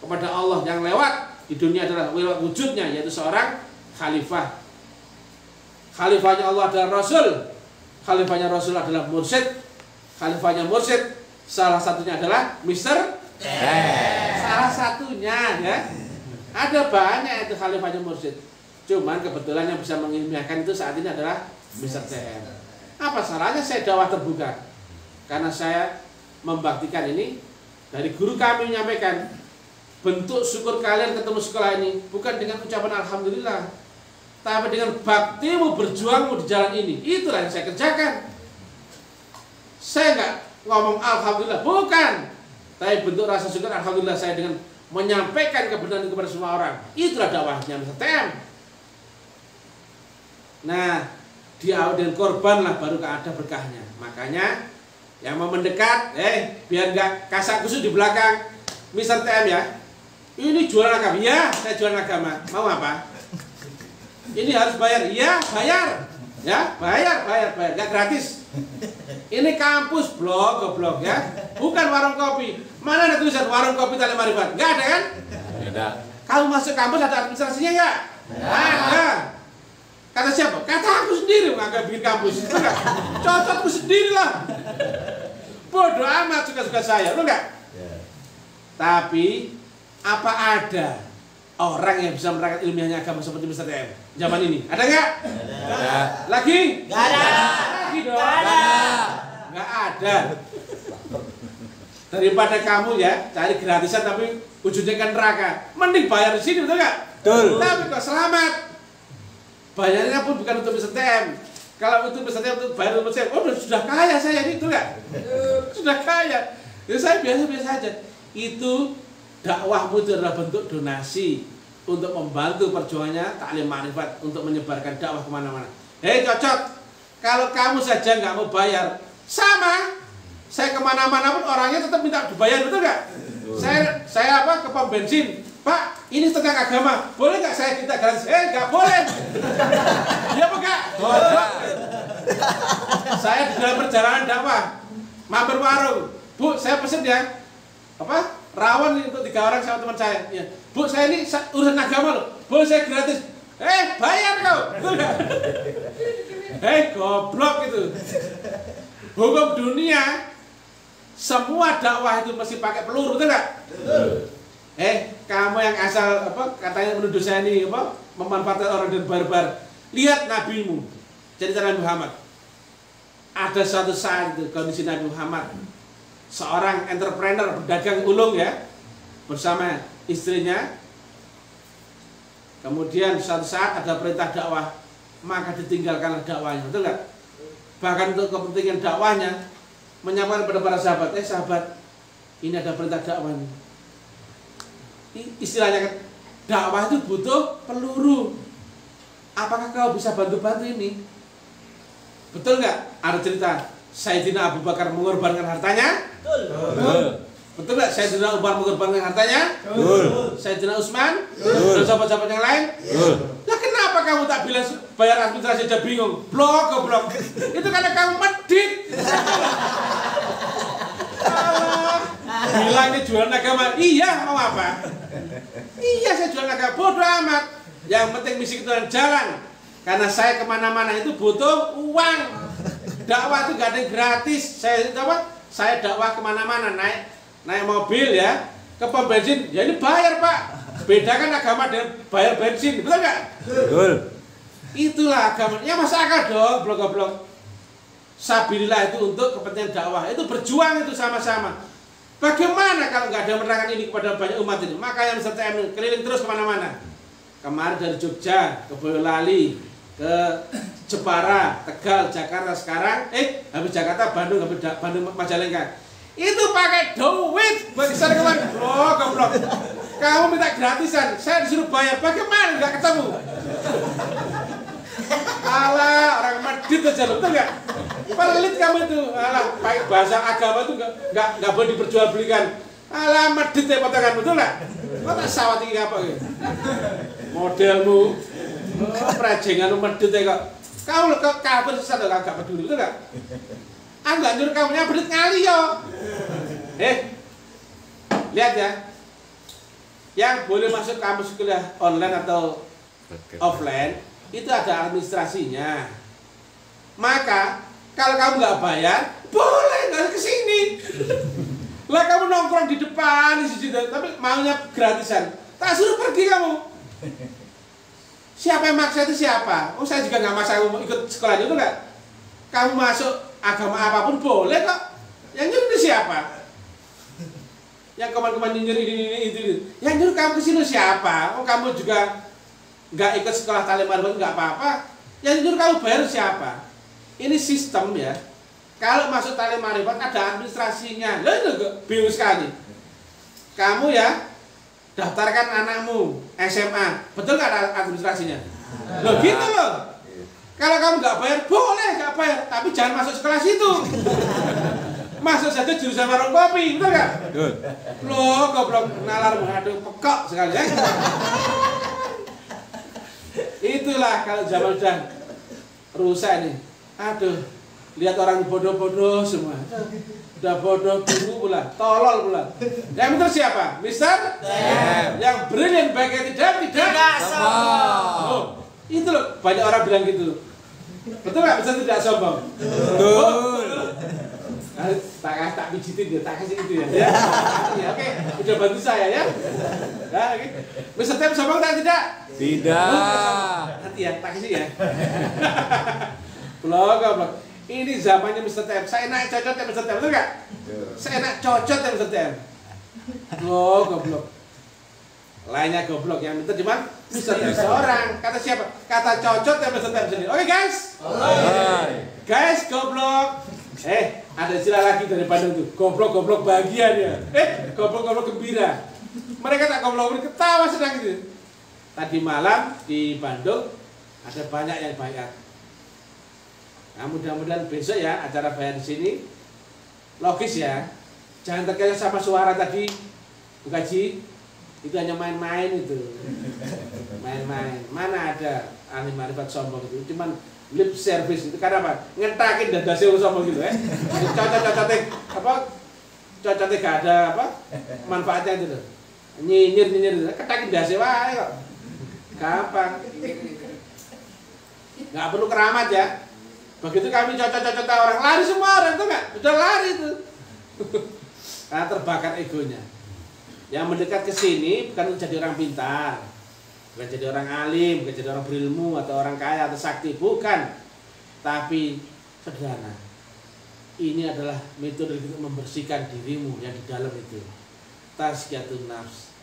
kepada Allah yang lewat di dunia adalah wujudnya, yaitu seorang khalifah. Khalifahnya Allah adalah Rasul, khalifahnya Rasul adalah mursyid, khalifahnya mursyid salah satunya adalah Mister. Salah satunya ya. Ada banyak itu khalifahnya mursyid. Cuman kebetulan yang bisa mengilmiahkan itu saat ini adalah Mister CM. Apa salahnya saya dakwah terbuka? Karena saya membaktikan ini dari guru kami menyampaikan, bentuk syukur kalian ketemu sekolah ini bukan dengan ucapan alhamdulillah, tapi dengan baktimu, berjuangmu di jalan ini. Itulah yang saya kerjakan. Saya nggak ngomong alhamdulillah, bukan, tapi bentuk rasa syukur alhamdulillah saya dengan menyampaikan kebenaran kepada semua orang. Itulah dakwahnya Mr. TM. Nah, dia dan korban lah baru ada berkahnya. Makanya yang mau mendekat, biar nggak kasak kusuk di belakang Mr. TM ya. Ini jualan agama, ya saya jualan agama. Mau apa? Ini harus bayar, iya bayar, ya bayar, nggak gratis. Ini kampus blog ya, bukan warung kopi. Mana ada tulisan warung kopi Taklim Makrifat? Nggak ada kan? Ada. Kalau masuk kampus ada administrasinya nggak? Ada. Kata siapa? Kata aku sendiri nggak bikin kampus. Cocokku sendiri lah. Bodoh amat suka-suka saya, lu nggak? Tapi apa ada orang yang bisa menerangkan ilmiahnya agama seperti Mr. TM zaman ini? Ada nggak? Ada. Lagi? Nggak ada. Lagi dong? Nggak ada. Nggak ada. Daripada kamu ya cari gratisan tapi ujungnya kan neraka, mending bayar di sini, betul nggak? Betul. Tapi kok selamat. Bayarnya pun bukan untuk Mr. TM. Kalau itu Mr. TM untuk bayar untuk saya, sudah kaya saya, itu nggak? Sudah kaya. Ya saya biasa-biasa aja. Itu dakwahmu itu adalah bentuk donasi untuk membantu perjuangannya Taklim Makrifat untuk menyebarkan dakwah kemana-mana. Cocok. Kalau kamu saja nggak mau bayar, sama. Saya kemana-mana pun orangnya tetap minta dibayar, betul nggak? Saya ke pom bensin, Pak, ini tentang agama, boleh nggak saya minta gratis? Nggak boleh. Iya apa nggak? Saya di dalam perjalanan dakwah, mampir warung. Bu, saya pesen ya, apa? Rawon untuk 3 orang sama teman saya. Ya. Bu, saya ini urusan agama loh, boleh saya gratis? Bayar kau. Goblok itu. Hukum dunia, semua dakwah itu mesti pakai peluru, betul nggak? Kamu yang asal apa katanya menuduh saya ini apa memanfaatkan orang dan barbar. Lihat nabimu, cerita Nabi Muhammad. Ada suatu saat itu kondisi Nabi Muhammad, seorang entrepreneur pedagang ulung ya, bersama istrinya. Kemudian suatu saat ada perintah dakwah, maka ditinggalkanlah dakwahnya, betul nggak? Bahkan untuk kepentingan dakwahnya menyampaikan kepada para sahabat, sahabat, ini ada perintah dakwah ini. Istilahnya kan, dakwah itu butuh peluru. Apakah kau bisa bantu-bantu ini? Betul nggak? Ada cerita Sayyidina Abu Bakar mengorbankan hartanya. Betul. Betul nggak? Sayyidina Umar mengorbankan hartanya. Betul. Sayyidina Utsman dan sahabat-sahabat yang lain. Lah kenapa kamu tak bilang bayar administrasi aja bingung? Goblok. Itu karena kamu medit. Bilang ini jualan agama. Iya, mau apa? Iya, saya jualan agama. Bodoh amat. Yang penting misi kita jalan. Karena saya kemana-mana itu butuh uang. Dakwah itu gak ada yang gratis. Saya dakwah kemana-mana, naik mobil ya, ke pom bensin. Ya ini bayar, Pak. Bedakan agama dengan bayar bensin, betul nggak? Betul. Itulah agama. Ya masa akal dong, blok-blok. Sabilillah itu untuk kepentingan dakwah. Itu berjuang itu sama-sama. Bagaimana kalau nggak ada menerangkan ini kepada banyak umat ini? Makanya Mr. TM keliling terus kemana-mana. Kemarin dari Jogja ke Boyolali, ke Jepara, Tegal, Jakarta sekarang. Habis Jakarta, Bandung, habis Bandung Majalengka. Itu pakai duit. Besar kawan, goblok. Kamu minta gratisan, saya disuruh bayar. Bagaimana nggak ketemu? Alah, orang medit aja, betul nggak? Pelit kamu itu, alah, pakai bahasa agama itu nggak boleh diperjualbelikan. Alah, medit ya potongan, betul nggak? Kau tak sawat ini apa gitu? Modelmu, prajengan medit ya kok. Kau ke kabar sesat nggak peduli, betul nggak? Nggak nyuruh kamu nyabrit ngali yo. Lihat ya, yang boleh masuk kampus kuliah online atau offline itu ada administrasinya. Maka kalau kamu nggak bayar, boleh nggak kesini. Lah kamu nongkrong di depan di situ, tapi maunya gratisan. Tak suruh pergi kamu. Siapa yang maksa itu siapa? Oh saya juga nggak maksa kamu ikut sekolah itu nggak. Kamu masuk agama apapun boleh kok. Yang nyuruh itu siapa? Yang kemarin-kemarin nyuruh ini itu. Yang nyuruh kamu kesini siapa? Oh kamu juga nggak ikut sekolah Talim Arifat nggak apa-apa. Yang nyuruh kamu bayar siapa? Ini sistem ya. Kalau masuk Talim Arifat ada administrasinya. Loh itu bingung sekali. Kamu ya daftarkan anakmu SMA. Betul nggak ada administrasinya? Loh gitu loh. Kalau kamu nggak bayar, boleh nggak bayar. Tapi jangan masuk sekolah situ. Masuk saja jurusan warung kopi, betul nggak? Betul. Loh, goblok nalar aduh pekok sekali ya. Itulah kalau zaman udah rusak nih. Aduh, lihat orang bodoh-bodoh semua. Udah bodoh guru pula, tolol pula. Yang betul siapa? Mister? Yang brilliant baiknya tidak sombong. Oh, itu loh banyak orang bilang gitu. Betul nggak? Mister tidak sombong. Betul. Tak pijitin dia, tak kasih itu ya. Ya oke, udah bantu saya ya. Nah, oke. Mister Tem sombong tak tidak? Tidak. Nanti ya, tak kasih ya. Blok. Ini zamannya Mister Tem. Saya enak cocot ya Mister Tem, betul nggak? Saya enak cocot ya Mister Tem. Goblok. Lainnya goblok yang minta cuma Mister Tem seorang. Kata siapa? Kata cocot ya Mister Tem sendiri. Oke guys. Guys goblok. Ada istilah lagi dari Bandung tuh, goblok-goblok bahagia dia. Goblok-goblok gembira. Mereka tak goblok, ketawa sedang gitu. Tadi malam di Bandung ada banyak yang bayar. Nah, mudah-mudahan besok ya acara bayar di sini logis ya. Jangan terkait sama suara tadi, Bu Kaji. Itu hanya main-main itu. Main-main. Mana ada ahli marifat sombong itu? Cuman lip service itu karena apa? Ngentakin dadase wong sombong gitu ya. Cocok-cocoknya apa? Cocoknya gak ada apa? Manfaatnya itu. Nyinyir, ketakin dase wae kok. Gampang. Nggak perlu keramat ya. Begitu kami cocok-cocok orang, lari semua orang, itu nggak? Sudah lari itu. Karena terbakar egonya. Yang mendekat ke sini bukan untuk jadi orang pintar, bukan jadi orang alim, bukan jadi orang berilmu atau orang kaya atau sakti, bukan. Tapi sederhana. Ini adalah metode untuk membersihkan dirimu yang di dalam itu. Tazkiyatun nafs.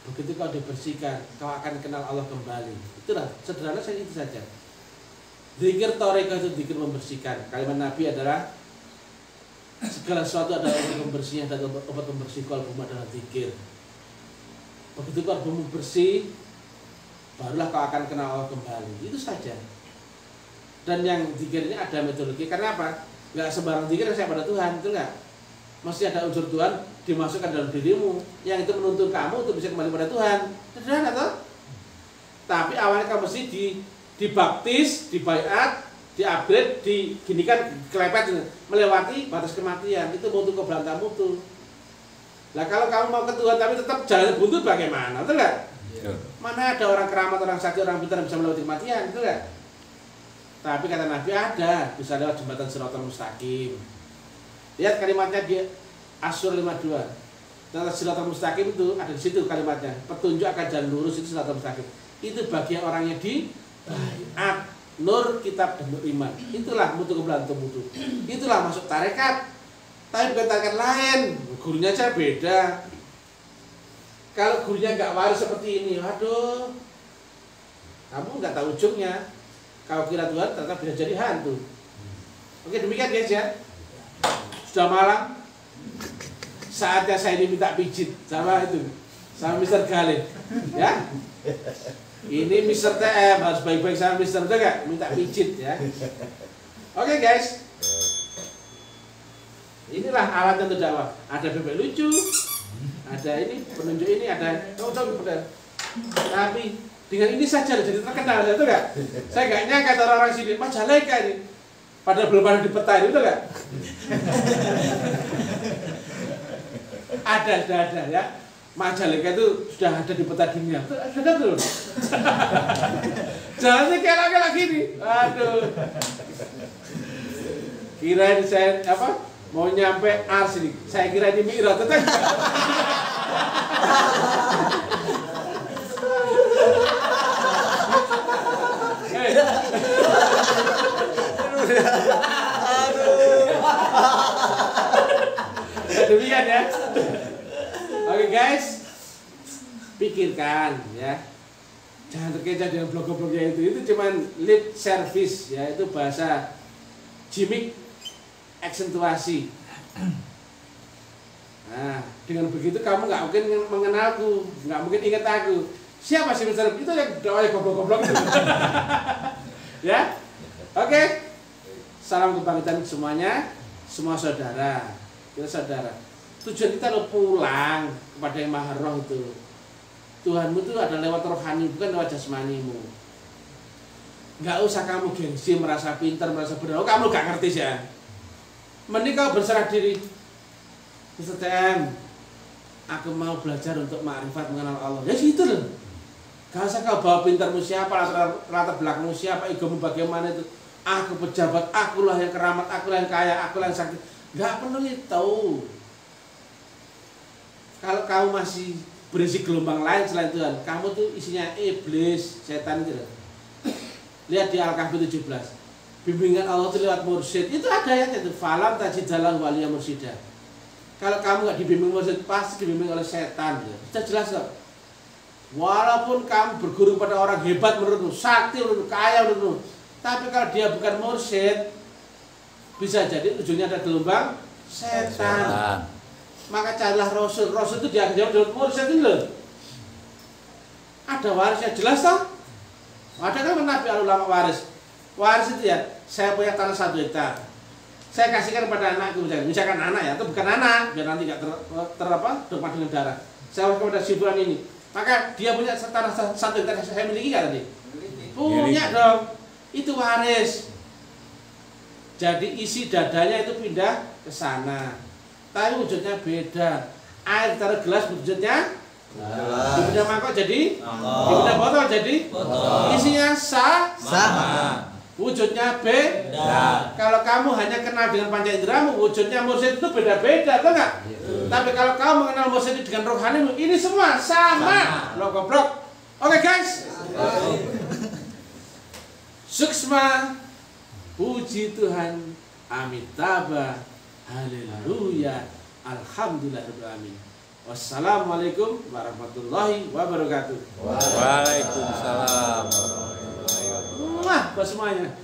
Begitu kau dibersihkan, kau akan kenal Allah kembali. Itulah sederhana saja, itu saja. Zikir tarekah itu zikir membersihkan. Kalimat Nabi adalah segala sesuatu adalah obat pembersihnya, dan obat pembersih kalbu adalah zikir. Begitu kalbumu bersih, barulah kau akan kenal Allah kembali. Itu saja. Dan yang zikir ini ada metodologi. Karena apa? Nggak sembarang zikir yang saya pada Tuhan, itu enggak. Mesti ada unsur Tuhan dimasukkan dalam dirimu, yang itu menuntun kamu untuk bisa kembali pada Tuhan. Sederhana toh? Tapi awalnya kamu mesti dibaptis, dibaiat, di-upgrade, diginikan, kelepet, melewati batas kematian. Itu mutu kebelantan mutu. Nah kalau kamu mau ke Tuhan tapi tetap jalan buntu bagaimana? Betul nggak? Mana ada orang keramat, orang sakti, orang pintar yang bisa melewati kematian? Betul nggak? Tapi kata Nabi ada, bisa lewat jembatan Shiratal Mustaqim. Lihat kalimatnya di Asy-Syura 52. Nah, Shiratal Mustaqim itu ada di situ kalimatnya. Petunjuk akan jalan lurus itu Shiratal Mustaqim. Itu bagi orang yang di baiat, nur kitab dan nur iman. Itulah mutu kebelantung mutu. Itulah masuk tarekat. Tapi bukan tarekat lain. Gurunya aja beda. Kalau gurunya nggak waris seperti ini, waduh, kamu nggak tahu ujungnya. Kau kira Tuhan ternyata bisa jadi hantu. Oke, demikian guys ya. Sudah malam. Saatnya saya diminta pijit sama itu, sama Mr. Galih. Ya. Ini Mr. TM harus baik-baik sama Mr. Betul nggak? Minta pijit ya. Oke guys. Inilah alat untuk dakwah. Ada bebek lucu, ada ini penunjuk ini, ada tapi dengan ini saja jadi terkenal, betul nggak? Saya nggak nyangka orang-orang sini Majalengka ini, padahal belum ada di peta ini, betul nggak? Ada ya. Majalengka itu sudah ada di peta dunia. Sudah belum? Jangan sih kayak gini. Aduh. Kirain saya apa? Mau nyampe Ars ini. Saya kira di Mi'raj. Demikian ya. Oke guys, pikirkan ya. Jangan terkecoh dengan blog-blognya itu cuman lip service ya, itu bahasa gimmick, aksentuasi. Nah, dengan begitu kamu nggak mungkin mengenalku, nggak mungkin ingat aku. Siapa sih Mr. Itu yang doanya goblok-goblok itu. Ya, oke. Salam kebangkitan semuanya, semua saudara. Kita saudara. Tujuan kita lo pulang kepada yang Maha Roh itu. Tuhanmu itu ada lewat rohani, bukan lewat jasmanimu. Nggak usah kamu gengsi, merasa pintar, merasa benar. Oh, kamu gak ngerti sih ya. Mending kau berserah diri. Mr. TM, aku mau belajar untuk ma'rifat mengenal Allah. Ya gitu loh. Gak usah kau bawa pintarmu siapa, latar belakangmu siapa, egomu bagaimana itu. Aku pejabat, akulah yang keramat, akulah yang kaya, akulah yang sakit. Gak perlu itu. Kalau kamu masih berisi gelombang lain selain Tuhan, kamu tuh isinya iblis, setan gitu. Lihat di Al-Kahfi 17. Bimbingan Allah itu lewat mursyid. Itu ada ayatnya itu, falam tajidalah waliya mursyida. Kalau kamu nggak dibimbing mursyid, pasti dibimbing oleh setan. Ya. Sudah jelas kok. Walaupun kamu berguru pada orang hebat menurutmu, sakti menurutmu, kaya menurutmu, tapi kalau dia bukan mursyid, bisa jadi ujungnya ada gelombang setan. Maka carilah Rasul. Rasul itu dianggap dengan mursyid itu loh. Ada warisnya, jelas toh? Ada kan Nabi ulama waris. Waris itu ya, saya punya tanah 1 hektar. Saya kasihkan kepada anakku, misalkan anak ya, itu bukan anak, biar nanti nggak terapa dengan darah. Saya kepada si fulan ini, Maka dia punya tanah satu hektar saya miliki nggak tadi? Punya dong. Itu waris. Jadi isi dadanya itu pindah ke sana. Tapi wujudnya beda. Air taruh gelas wujudnya dipindah mangkok jadi dipindah botol jadi isinya sama. Wujudnya beda. Kalau kamu hanya kenal dengan panca inderamu, wujudnya mursyid itu beda-beda, betul nggak? Tapi kalau kamu mengenal mursyid dengan rohanimu, ini semua sama. Lo goblok. Oke guys. Suksma, puji Tuhan, amitabha, haleluya, alhamdulillahirobbilalamin. Wassalamualaikum warahmatullahi wabarakatuh. Waalaikumsalam. Wah, buat semuanya.